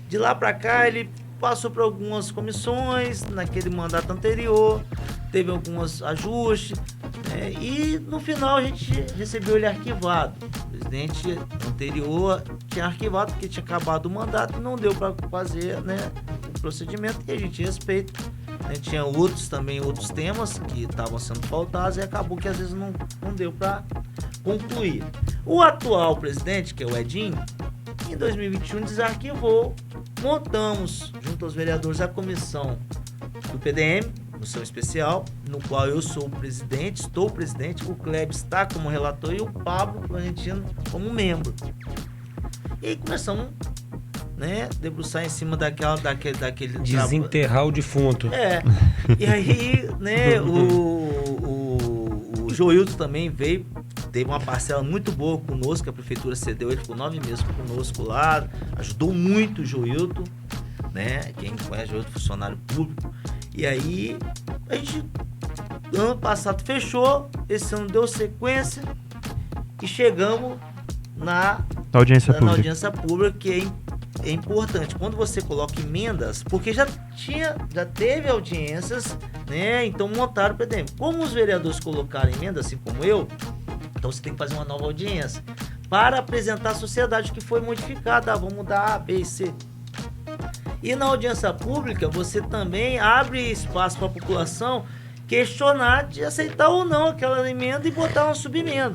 De lá para cá ele passou por algumas comissões naquele mandato anterior, teve alguns ajustes, e no final a gente recebeu ele arquivado. O presidente anterior tinha arquivado porque tinha acabado o mandato e não deu para fazer, né, o procedimento, que a gente respeita. Tinha outros temas que estavam sendo pautados e acabou que às vezes não deu para concluir. O atual presidente, que é o Edinho, em 2021 desarquivou, montamos junto aos vereadores a comissão do PDM, comissão especial, no qual eu sou o presidente, o Kleber está como relator e o Pablo Florentino como membro. E aí começamos, né, debruçar em cima daquele Desenterrar o defunto. E aí, né, o Joilton também veio, teve uma parcela muito boa conosco, a prefeitura cedeu, ele ficou 9 meses conosco lá, ajudou muito o Joilton, né, quem conhece o Joilton, funcionário público. E aí, a gente, ano passado fechou, esse ano deu sequência e chegamos na audiência pública, que é importante. Quando você coloca emendas, porque já teve audiências, né? Então montaram o PDM. Como os vereadores colocaram emendas, assim como eu, então você tem que fazer uma nova audiência para apresentar à sociedade que foi modificada. Vamos mudar A, B e C. E na audiência pública, você também abre espaço para a população questionar de aceitar ou não aquela emenda e botar uma subemenda.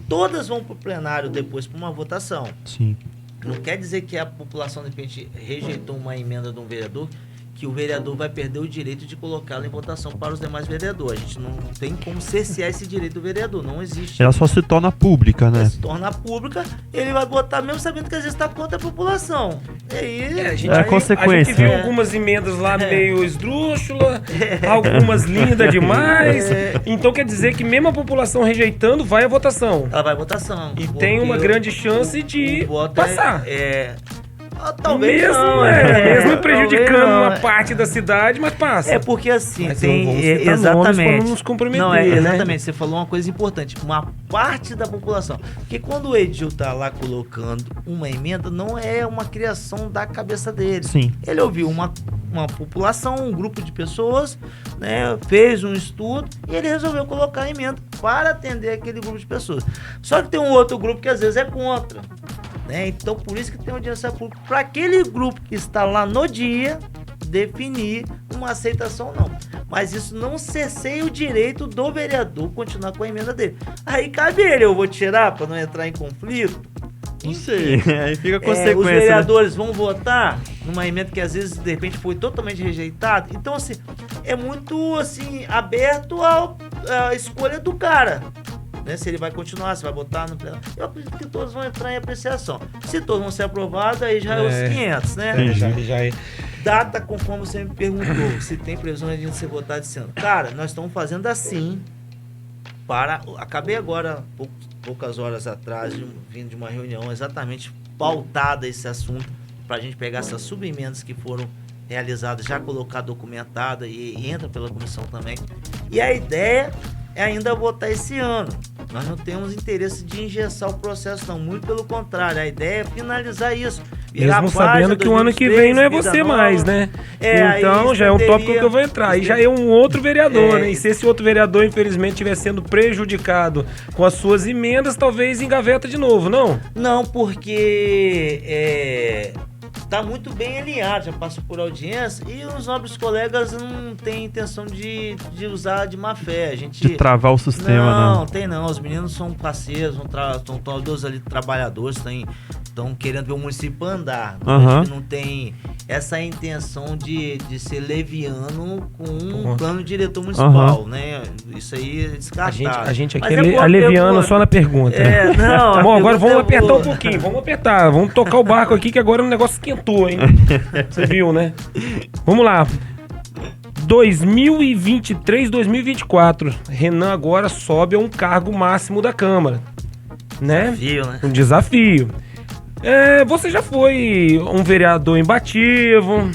Todas vão para o plenário depois para uma votação. Sim. Não quer dizer que a população, de repente, rejeitou uma emenda de um vereador, que o vereador vai perder o direito de colocá-la em votação para os demais vereadores. A gente não tem como cercear esse direito do vereador, não existe. Ela só se torna pública, né? Ela se torna pública, ele vai botar mesmo sabendo que às vezes está contra a população. E aí, a consequência. A gente viu algumas emendas lá meio esdrúxula, algumas lindas demais. Então quer dizer que mesmo a população rejeitando, vai à votação. Ela vai à votação. E tem uma grande chance de passar. Talvez mesmo, não, mesmo prejudicando uma parte da cidade, mas passa. É porque assim, mas tem exatamente para não nos comprometer, não, né? Exatamente, você falou uma coisa importante, uma parte da população. Porque quando o Edil tá lá colocando uma emenda, não é uma criação da cabeça dele. Sim. Ele ouviu uma população, um grupo de pessoas, né, fez um estudo e ele resolveu colocar a emenda para atender aquele grupo de pessoas. Só que tem um outro grupo que às vezes é contra. Né? Então, por isso que tem audiência pública, para aquele grupo que está lá no dia definir uma aceitação ou não. Mas isso não cerceia o direito do vereador continuar com a emenda dele. Aí cabe ele, eu vou tirar para não entrar em conflito? Não sei, aí fica a consequência. Os vereadores vão votar numa emenda que às vezes, de repente, foi totalmente rejeitada. Então, assim, é muito assim, aberto à escolha do cara. Né, se ele vai continuar, se vai botar no plenário. Eu acredito que todos vão entrar em apreciação. Se todos vão ser aprovados, aí já é os 500, né? Já é. Data, conforme você me perguntou, se tem previsão de ser votado esse ano. Cara, nós estamos fazendo assim acabei agora, poucas horas atrás, vindo de uma reunião exatamente pautada esse assunto, para a gente pegar essas subemendas que foram realizadas, já colocar documentada e entra pela comissão também. E a ideia é ainda votar esse ano. Nós não temos interesse de engessar o processo, não. Muito pelo contrário. A ideia é finalizar isso. Mesmo sabendo que o ano que vem não é você mais, né? Então já é um tópico que eu vou entrar. Aí já é um outro vereador, né? E se esse outro vereador, infelizmente, estiver sendo prejudicado com as suas emendas, talvez engaveta de novo, não? Não, porque está muito bem alinhado, já passou por audiência e os nobres colegas não têm intenção de usar de má fé. De travar o sistema, não. Tem não. Os meninos são parceiros, estão todos ali trabalhadores, estão querendo ver o município andar. A gente não tem essa intenção de ser leviano com um plano diretor municipal, né? Isso aí é descartável. A gente aqui é leviano só na pergunta. Bom, agora vamos apertar um pouquinho, vamos tocar o barco aqui que agora o negócio esquentou, hein? Você viu, né? Vamos lá. 2023, 2024, Renan agora sobe a um cargo máximo da Câmara, né? Desafio, né? Um desafio. Você já foi um vereador imbatível,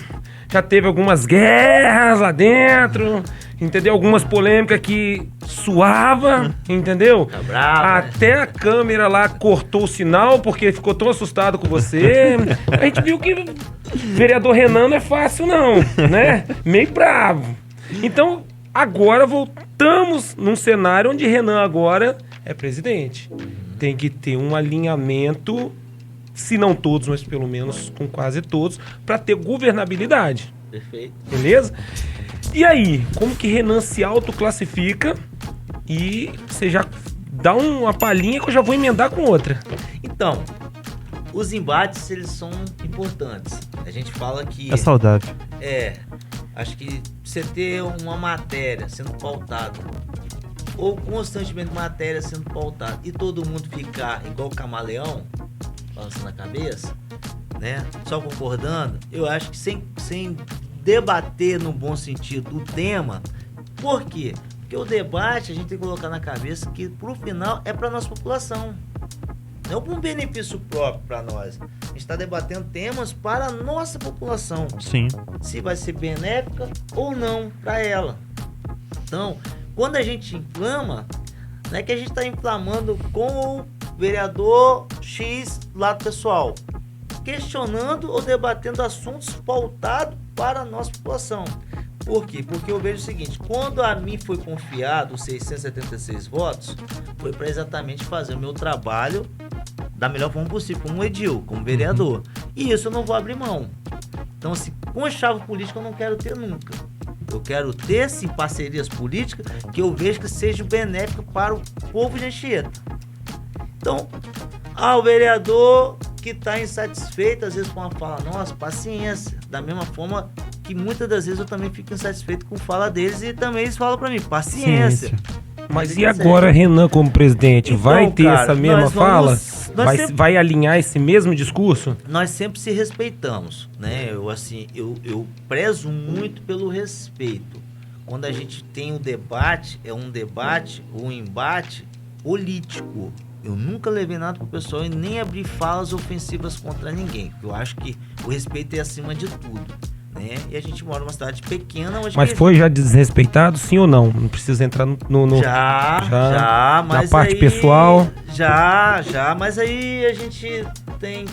já teve algumas guerras lá dentro, entendeu? Algumas polêmicas que suava, entendeu? Tá bravo, Até a câmera lá cortou o sinal porque ficou tão assustado com você. A gente viu que vereador Renan não é fácil não, né? Meio bravo. Então, agora voltamos num cenário onde Renan agora é presidente. Tem que ter um alinhamento, se não todos, mas pelo menos com quase todos, para ter governabilidade. Perfeito. Beleza? E aí, como que Renan se autoclassifica? E você já dá uma palhinha que eu já vou emendar com outra. Então, os embates, eles são importantes. A gente fala que... É saudável. Acho que você ter uma matéria sendo pautada, ou constantemente matéria sendo pautada, e todo mundo ficar igual camaleão, balançando a cabeça, né? Só concordando, eu acho que sem debater no bom sentido o tema. Por quê? Porque o debate a gente tem que colocar na cabeça que pro final é para nossa população, não para um benefício próprio para nós. A gente está debatendo temas para a nossa população. Sim. Se vai ser benéfica ou não para ela. Então, quando a gente inflama, não é que a gente está inflamando com o vereador X lado pessoal, questionando ou debatendo assuntos pautados para a nossa população. Por quê? Porque eu vejo o seguinte: quando a mim foi confiado os 676 votos, foi para exatamente fazer o meu trabalho da melhor forma possível, como edil, como vereador. E isso eu não vou abrir mão. Então, assim, com chave política eu não quero ter nunca. Eu quero ter, sim, parcerias políticas que eu vejo que sejam benéficas para o povo de Anchieta. Então, o vereador que está insatisfeito, às vezes com uma fala nossa, paciência. Da mesma forma que muitas das vezes eu também fico insatisfeito com a fala deles e também eles falam para mim, paciência. Mas e agora, Renan, como presidente, Então, vai ter cara, essa mesma fala? sempre... Vai alinhar esse mesmo discurso? Nós sempre se respeitamos, né? Eu prezo muito pelo respeito. Quando a gente tem um debate, é um debate ou um embate político. Eu nunca levei nada pro pessoal e nem abri falas ofensivas contra ninguém. Eu acho que o respeito é acima de tudo, né? E a gente mora numa cidade pequena... Mas foi já desrespeitado, sim ou não? Não precisa entrar no Já, mas na parte aí, pessoal. Já, mas aí a gente tem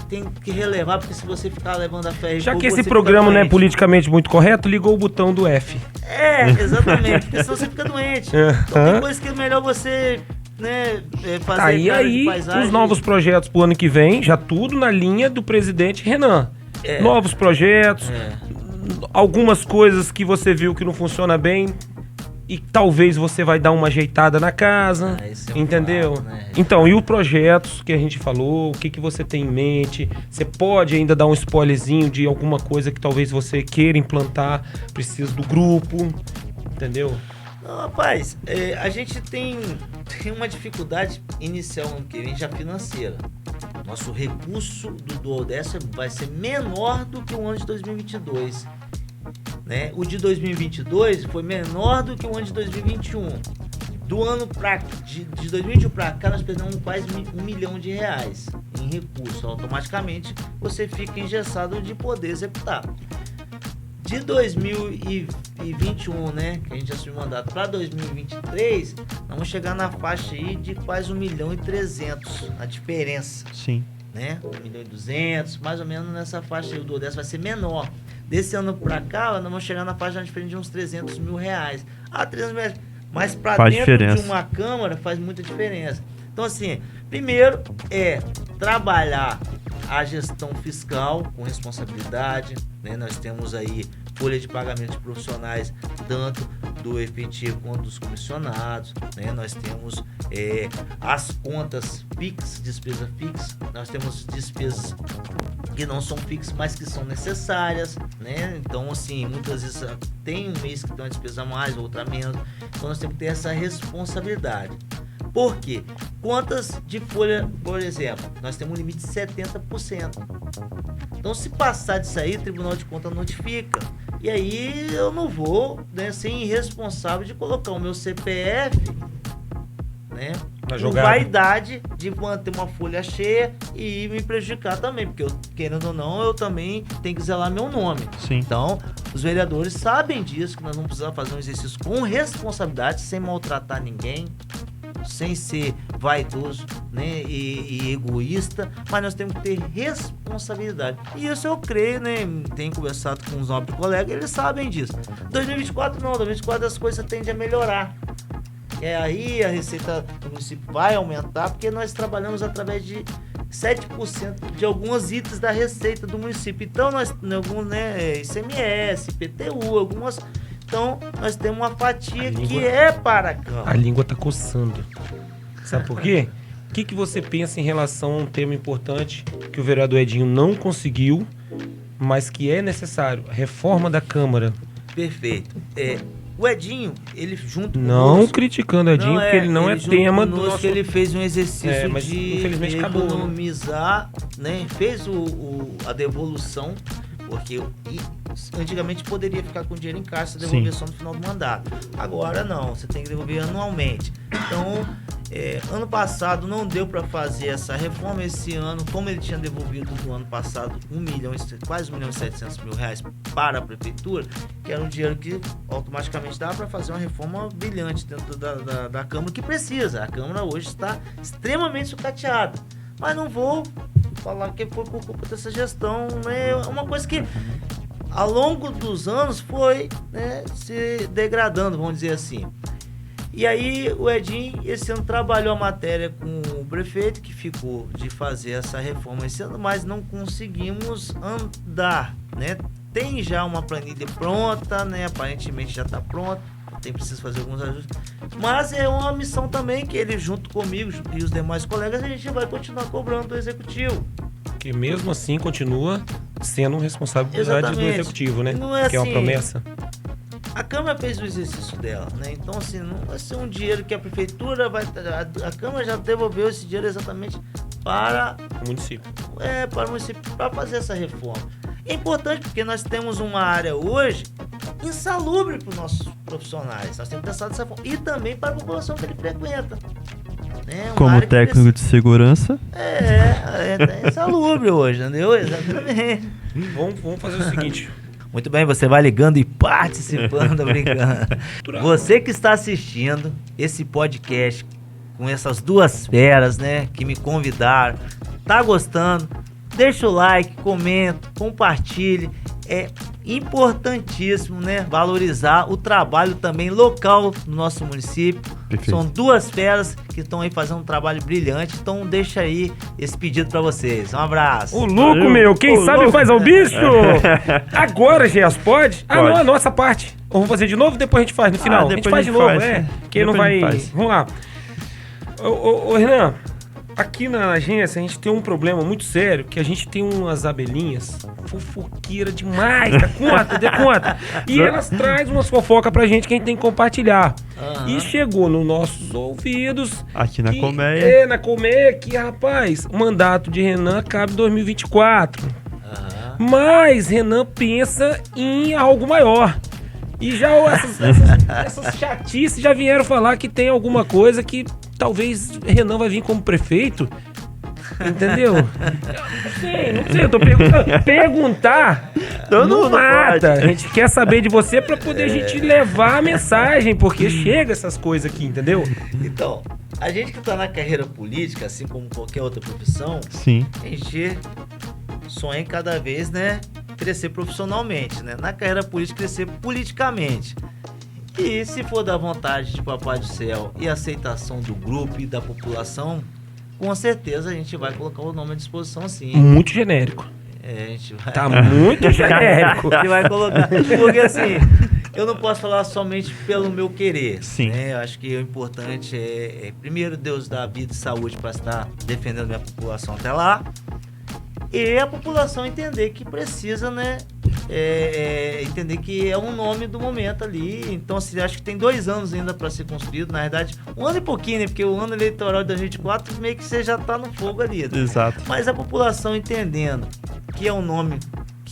que relevar, porque se você ficar levando a ferro... Já que esse programa não é politicamente muito correto, ligou o botão do F. Exatamente, porque senão você fica doente. Então tem coisa que é melhor você... né, fazer E aí, os novos projetos pro ano que vem, já tudo na linha do presidente Renan. Novos projetos, algumas coisas que você viu que não funciona bem e talvez você vai dar uma ajeitada na casa, entendeu? Fato, né? Então, e os projetos que a gente falou, o que você tem em mente? Você pode ainda dar um spoilerzinho de alguma coisa que talvez você queira implantar, precisa do grupo, entendeu? Não, rapaz, a gente tem uma dificuldade inicial ano que vem já financeira. Nosso recurso do Odessa vai ser menor do que o ano de 2022. Né? O de 2022 foi menor do que o ano de 2021. Do ano de 2021 para cá, nós perdemos quase R$1 milhão em recursos. Automaticamente, você fica engessado de poder executar. De 2021, né, que a gente assumiu o mandato, para 2023, vamos chegar na faixa aí de quase 1.300.000, a diferença. Sim. Né? 1.200.000, mais ou menos nessa faixa aí. O do Odessa vai ser menor. Desse ano para cá, nós vamos chegar na faixa diferente de uns R$300 mil. 300 mil, mas para dentro diferença. de uma Câmara faz muita diferença. Então, assim, primeiro é trabalhar a gestão fiscal com responsabilidade, né? Nós temos aí folha de pagamento de profissionais, tanto do efetivo quanto dos comissionados, né? Nós temos as contas fixas, despesa fixa, nós temos despesas que não são fixas, mas que são necessárias, né? Então, assim, muitas vezes tem um mês que tem uma despesa a mais, outra a menos, então nós temos que ter essa responsabilidade. Por quê? Contas de folha, por exemplo, nós temos um limite de 70%. Então, se passar disso aí, o Tribunal de Contas notifica. E aí eu não vou, né, ser irresponsável de colocar o meu CPF, né, com vaidade de manter uma folha cheia e me prejudicar também, porque eu, querendo ou não, eu também tenho que zelar meu nome. Sim. Então, os vereadores sabem disso, que nós não precisamos fazer um exercício com responsabilidade, sem maltratar ninguém, sem ser vaidoso, né, e egoísta, mas nós temos que ter responsabilidade. E isso eu creio, né, tenho conversado com os nobres colegas, eles sabem disso. 2024 não, 2024 as coisas tendem a melhorar. Aí a receita do município vai aumentar, porque nós trabalhamos através de 7% de alguns itens da receita do município. Então, nós alguns, né, ICMS, IPTU, algumas. Então, nós temos uma fatia que é para a Câmara. A língua tá coçando. Sabe por quê? O que você pensa em relação a um tema importante que o vereador Edinho não conseguiu, mas que é necessário? A reforma da Câmara. Perfeito. O Edinho, ele junto não conosco, criticando o Edinho, porque ele não é tema do nosso... Ele fez um exercício mas, de infelizmente, economizar, né? Fez a devolução, porque antigamente poderia ficar com dinheiro em caixa e devolver só no final do mandato. Agora não, você tem que devolver anualmente. Então, ano passado não deu para fazer essa reforma. Esse ano, como ele tinha devolvido no ano passado quase 1.700.000 reais para a prefeitura, que era um dinheiro que automaticamente dá para fazer uma reforma brilhante dentro da Câmara, que precisa. A Câmara hoje está extremamente sucateada, mas não vou falar que foi por culpa dessa gestão, né? É uma coisa que ao longo dos anos foi, né, se degradando, vamos dizer assim. E aí o Edinho esse ano trabalhou a matéria com o prefeito, que ficou de fazer essa reforma esse ano, mas não conseguimos andar, né? Tem já uma planilha pronta, né? Aparentemente já está pronta, precisa fazer alguns ajustes, mas é uma missão também que ele, junto comigo e os demais colegas, a gente vai continuar cobrando do executivo. Que mesmo assim continua sendo responsabilidade do executivo, né? Não é que é uma assim, promessa. A Câmara fez o exercício dela, né? Então, assim, não vai ser um dinheiro que a prefeitura vai... A Câmara já devolveu esse dinheiro exatamente para o município. Para o município, para fazer essa reforma. É importante porque nós temos uma área hoje insalubre para os nossos profissionais. Nós temos pensado dessa forma. E também para a população que ele frequenta. Né? Como técnico de segurança. É insalubre hoje, entendeu? Exatamente. Vamos fazer o seguinte... Muito bem, você vai ligando e participando, brincando. Você que está assistindo esse podcast com essas duas feras, né, que me convidaram, tá gostando? Deixa o like, comenta, compartilhe. É importantíssimo, né, valorizar o trabalho também local do nosso município. Perfeito. São duas feras que estão aí fazendo um trabalho brilhante, então deixa aí esse pedido pra vocês. Um abraço. O louco, meu, quem sabe faz ao bicho. Agora, Geas, pode? Ah, não, a nossa parte. Ou vamos fazer de novo, depois a gente faz no final. A gente faz de novo, que não vai... Vamos lá. Ô, Renan, aqui na agência a gente tem um problema muito sério, que a gente tem umas abelhinhas fofoqueiras demais, dá conta. E elas trazem umas fofocas pra gente que a gente tem que compartilhar. E chegou nos nossos ouvidos... Aqui na Colmeia. Na Colmeia, que, rapaz, o mandato de Renan acaba em 2024. Mas Renan pensa em algo maior. E já essas chatices já vieram falar que tem alguma coisa que talvez Renan vai vir como prefeito. Entendeu? Não sei, eu tô perguntando. Perguntar não mata. A gente quer saber de você pra poder a gente levar a mensagem, porque chega essas coisas aqui, entendeu? Então, a gente que tá na carreira política, assim como qualquer outra profissão, sim, a gente sonha em cada vez, né, crescer profissionalmente, né? Na carreira política, crescer politicamente. E se for da vontade de Papai do Céu e aceitação do grupo e da população, com certeza a gente vai colocar o nome à disposição, sim. Muito genérico. A gente vai... Tá muito genérico. A gente vai colocar. Porque assim, eu não posso falar somente pelo meu querer. Sim. Né? Eu acho que o importante é primeiro, Deus dar vida e saúde para estar defendendo a minha população até lá. E a população entender que precisa, né? Entender que é um nome do momento ali. Então, assim, acho que tem 2 anos ainda para ser construído. Na verdade, 1 ano e pouquinho, né? Porque o ano eleitoral de 2024 meio que você já tá no fogo ali. Né? Exato. Mas a população entendendo que é um nome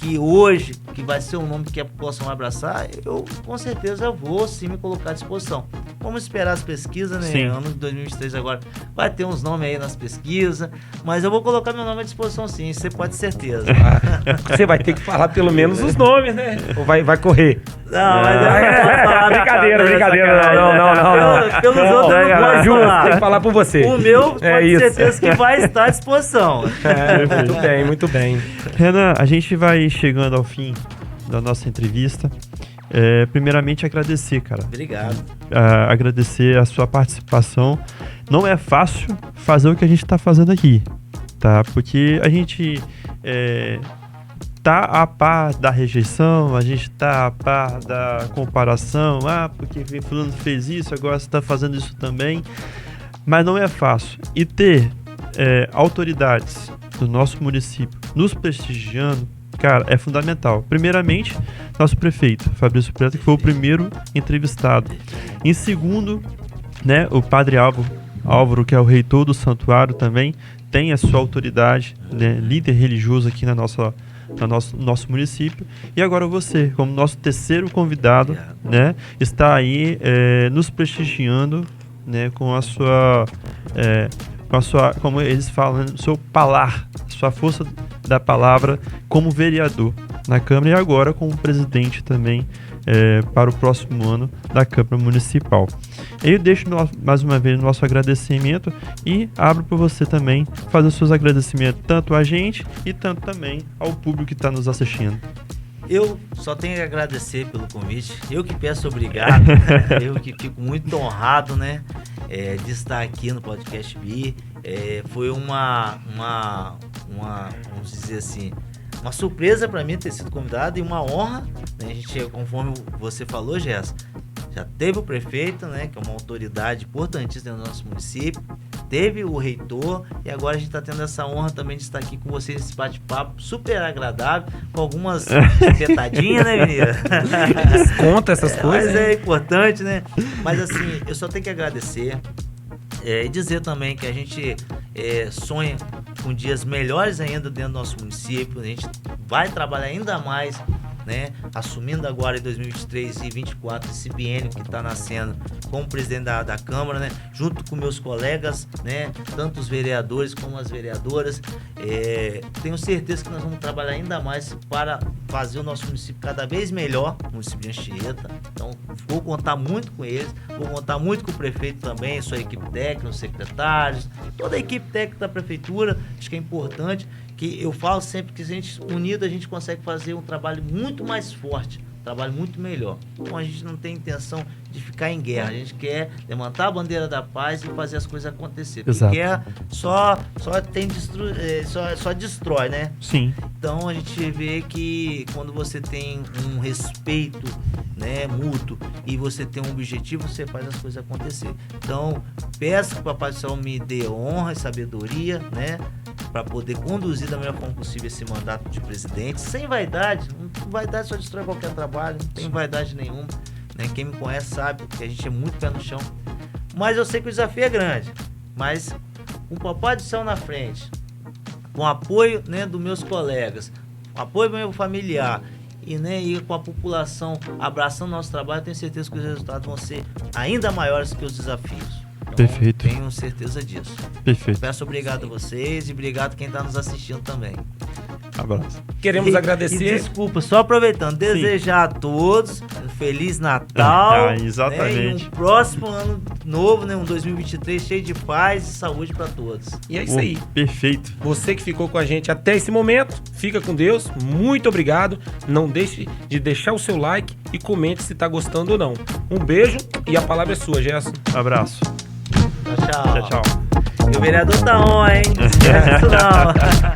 que hoje, que vai ser um nome que a população vai abraçar, eu com certeza vou sim me colocar à disposição. Vamos esperar as pesquisas, né? Sim. Ano de 2023 agora vai ter uns nomes aí nas pesquisas, mas eu vou colocar meu nome à disposição sim, você pode ter certeza. Você vai ter que falar pelo menos os nomes, né? Ou vai correr? Não, mas eu não posso falar. Brincadeira. Não. Pelos outros eu não posso Justo, falar. tem que falar por você. O meu, pode ter isso. certeza que vai estar à disposição. Muito bem. Renan, a gente vai chegando ao fim da nossa entrevista. Primeiramente, agradecer, cara. Obrigado. Agradecer a sua participação. Não é fácil fazer o que a gente está fazendo aqui, tá? Porque a gente tá a par da rejeição, a gente tá a par da comparação. Porque fulano fez isso, agora você está fazendo isso também. Mas não é fácil. E ter autoridades do nosso município nos prestigiando, cara, é fundamental. Primeiramente, nosso prefeito, Fabrício Preto, que foi o primeiro entrevistado. Em segundo, né, o padre Álvaro, que é o reitor do santuário também, tem a sua autoridade, né, líder religioso aqui no nosso município. E agora você, como nosso terceiro convidado, né, está aí nos prestigiando, né, com a sua, como eles falam, né, seu palar, sua força da palavra como vereador na Câmara e agora como presidente também para o próximo ano da Câmara Municipal. Eu deixo mais uma vez o nosso agradecimento e abro para você também fazer os seus agradecimentos tanto a gente e tanto também ao público que está nos assistindo. Eu só tenho que agradecer pelo convite. Eu que peço obrigado. Eu que fico muito honrado, né, de estar aqui no Podcast Bi. Foi vamos dizer assim, uma surpresa para mim ter sido convidado e uma honra, né? A gente, conforme você falou, Gerson, já teve o prefeito, né, que é uma autoridade importantíssima no nosso município, teve o reitor e agora a gente está tendo essa honra também de estar aqui com vocês nesse bate-papo super agradável, com algumas petadinhas, né, menina? Desconta essas coisas. Mas é importante, né? Mas assim, eu só tenho que agradecer e dizer também que a gente sonha com dias melhores ainda dentro do nosso município. A gente vai trabalhar ainda mais, né, assumindo agora em 2023 e 2024 esse biênio que está nascendo como presidente da Câmara, né, junto com meus colegas, né, tanto os vereadores como as vereadoras. Tenho certeza que nós vamos trabalhar ainda mais para fazer o nosso município cada vez melhor, o município de Anchieta. Então, vou contar muito com eles, vou contar muito com o prefeito também, sua equipe técnica, os secretários, toda a equipe técnica da prefeitura. Acho que é importante, que eu falo sempre que a gente, unido, a gente consegue fazer um trabalho muito mais forte, um trabalho muito melhor. Então a gente não tem intenção de ficar em guerra, a gente quer levantar a bandeira da paz e fazer as coisas acontecer. Porque Exato. guerra só destrói, né? Sim. Então a gente vê que quando você tem um respeito, né, mútuo, e você tem um objetivo, você faz as coisas acontecer. Então peço que o Papai do Céu me dê honra e sabedoria, né, para poder conduzir da melhor forma possível esse mandato de presidente, sem vaidade. Vaidade só destrói qualquer trabalho, não tem vaidade nenhuma, né? Quem me conhece sabe que a gente é muito pé no chão, mas eu sei que o desafio é grande, mas com o Papai do Céu na frente, com o apoio, né, dos meus colegas, com o apoio do meu familiar e com a população abraçando o nosso trabalho, eu tenho certeza que os resultados vão ser ainda maiores que os desafios. Então, Perfeito. tenho certeza disso. Perfeito. Peço obrigado a vocês e obrigado a quem está nos assistindo também. Abraço. Queremos E agradecer. desculpa, só aproveitando, desejar a todos um Feliz Natal. Exatamente. Né, e um próximo ano novo, né, um 2023 cheio de paz e saúde para todos. E é isso aí. Perfeito. Você que ficou com a gente até esse momento, fica com Deus. Muito obrigado. Não deixe de deixar o seu like e comente se tá gostando ou não. Um beijo e a palavra é sua, Gerson. Abraço. Tchau, tchau. Tchau, tchau. E o vereador tá on, hein? Não esquece disso não.